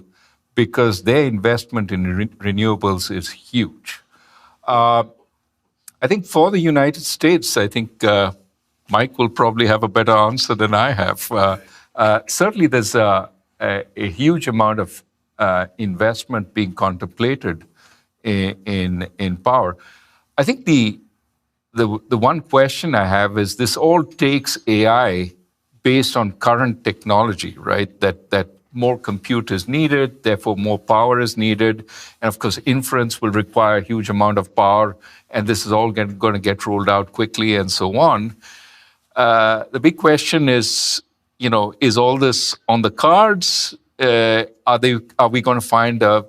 because their investment in renewables is huge. I think for the United States, I think Mike will probably have a better answer than I have. Certainly, there's a huge amount of investment being contemplated in power. I think the one question I have is this all takes AI based on current technology, right? That more compute is needed, therefore more power is needed. And of course, inference will require a huge amount of power, and this is all going to get rolled out quickly and so on. The big question is, is all this on the cards? Are we going to find a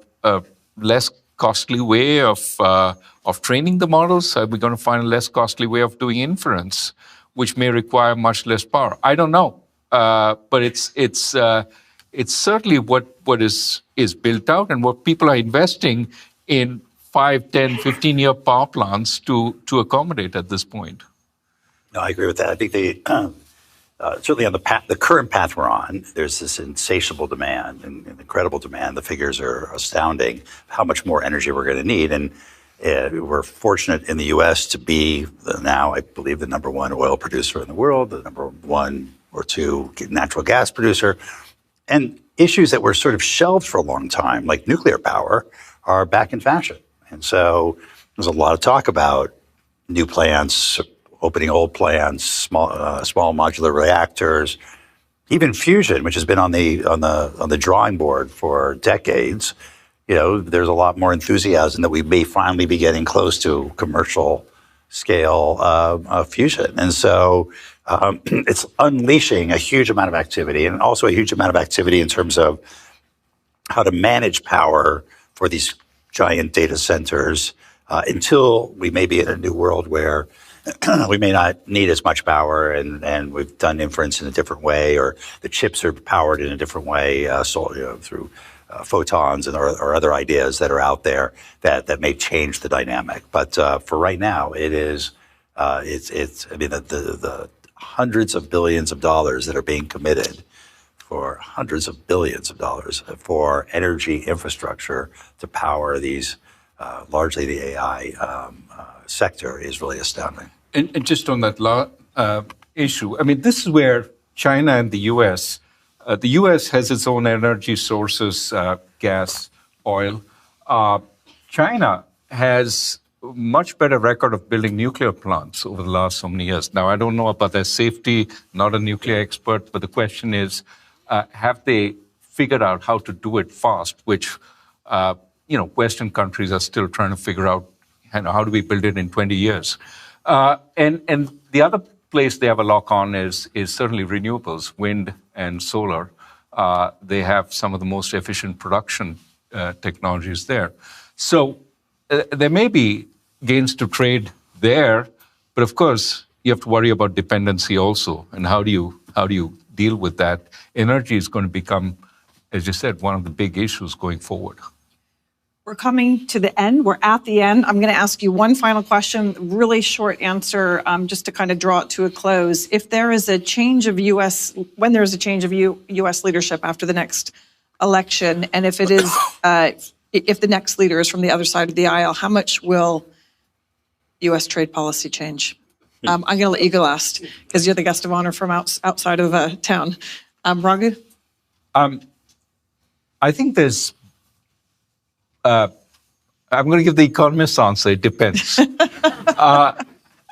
less costly way of training the models? Are we going to find a less costly way of doing inference, which may require much less power? I don't know, but it's certainly what is built out and what people are investing in 5, 10, 15-year power plants to accommodate at this point. No, I agree with that. I think certainly on the current path we're on, there's this insatiable demand and incredible demand. The figures are astounding how much more energy we're going to need. And we're fortunate in the U.S. to be now, I believe, the number one oil producer in the world, the number 1 or 2 natural gas producer. And issues that were sort of shelved for a long time, like nuclear power, are back in fashion. And so there's a lot of talk about new plants, opening old plants, small modular reactors, even fusion, which has been on the drawing board for decades. There's a lot more enthusiasm that we may finally be getting close to commercial scale fusion, and so it's unleashing a huge amount of activity, and also a huge amount of activity in terms of how to manage power for these giant data centers until we may be in a new world where we may not need as much power, and we've done inference in a different way, or the chips are powered in a different way, through photons or other ideas that are out there that may change the dynamic. But for right now, the hundreds of billions of dollars that are being committed for hundreds of billions of dollars for energy infrastructure to power these largely the AI sector is really astounding. And just on that issue, I mean, this is where China and the U.S. The U.S. has its own energy sources, gas, oil. China has a much better record of building nuclear plants over the last so many years. Now, I don't know about their safety, not a nuclear expert, but the question is, have they figured out how to do it fast, which, Western countries are still trying to figure out, how do we build it in 20 years? And the other place they have a lock on is certainly renewables, wind and solar. They have some of the most efficient production technologies there. So there may be gains to trade there, but of course you have to worry about dependency also, and how do you deal with that? Energy is going to become, as you said, one of the big issues going forward. We're coming to the end. We're at the end. I'm going to ask you one final question, really short answer, just to kind of draw it to a close. If there is a change of when there is a change of U.S. leadership after the next election, and if it is, if the next leader is from the other side of the aisle, how much will U.S. trade policy change? I'm going to let you go last because you're the guest of honor from outside of town. Raghu? I think there's. I'm going to give the economist answer. It depends.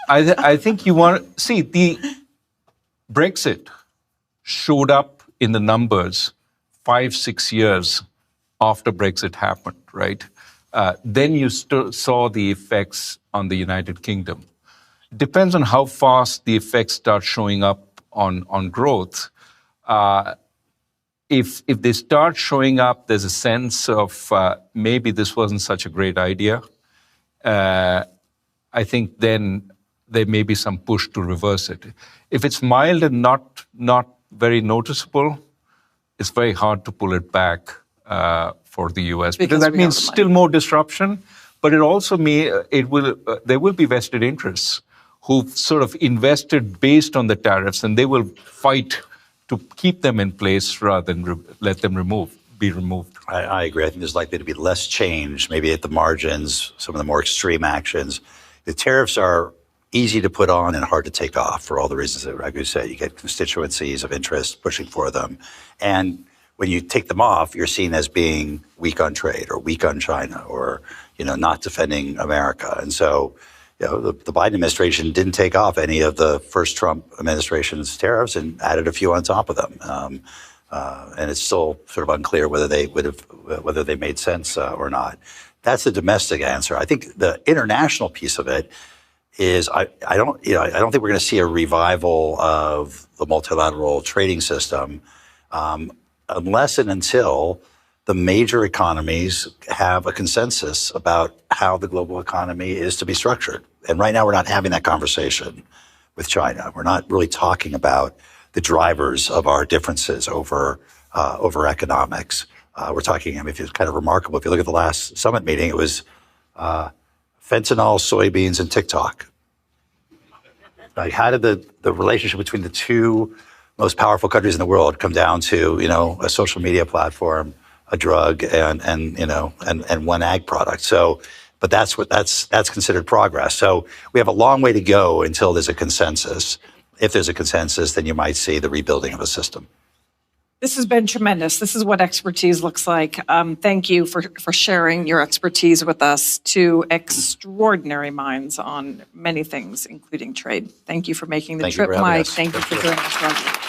I think you want to see the Brexit showed up in the numbers 5-6 years after Brexit happened, right? Then you saw the effects on the United Kingdom. It depends on how fast the effects start showing up on growth. If they start showing up, there's a sense of maybe this wasn't such a great idea. I think then there may be some push to reverse it. If it's mild and not very noticeable, it's very hard to pull it back for the U.S. Because that we means have the money. still more disruption, but it also there will be vested interests who've sort of invested based on the tariffs, and they will fight to keep them in place rather than let them be removed. I agree. I think there's likely to be less change, maybe at the margins, some of the more extreme actions. The tariffs are easy to put on and hard to take off for all the reasons that Raghu said. You get constituencies of interest pushing for them. And when you take them off, you're seen as being weak on trade or weak on China or, not defending America. And so, the Biden administration didn't take off any of the first Trump administration's tariffs and added a few on top of them. And it's still sort of unclear whether they made sense or not. That's the domestic answer. I think the international piece of it is I don't think we're going to see a revival of the multilateral trading system unless and until the major economies have a consensus about how the global economy is to be structured. And right now we're not having that conversation with China. We're not really talking about the drivers of our differences over economics. We're talking, it's kind of remarkable. If you look at the last summit meeting, it was fentanyl, soybeans, and TikTok. Like, how did the relationship between the two most powerful countries in the world come down to, a social media platform, a drug, and one ag product? So, but that's considered progress. So we have a long way to go until there's a consensus. If there's a consensus, then you might see the rebuilding of a system. This has been tremendous. This is what expertise looks like. Thank you for sharing your expertise with us. Two extraordinary minds on many things, including trade. Thank you for making the Thank you trip, for having Mike. us. Thank you for doing this, Roger.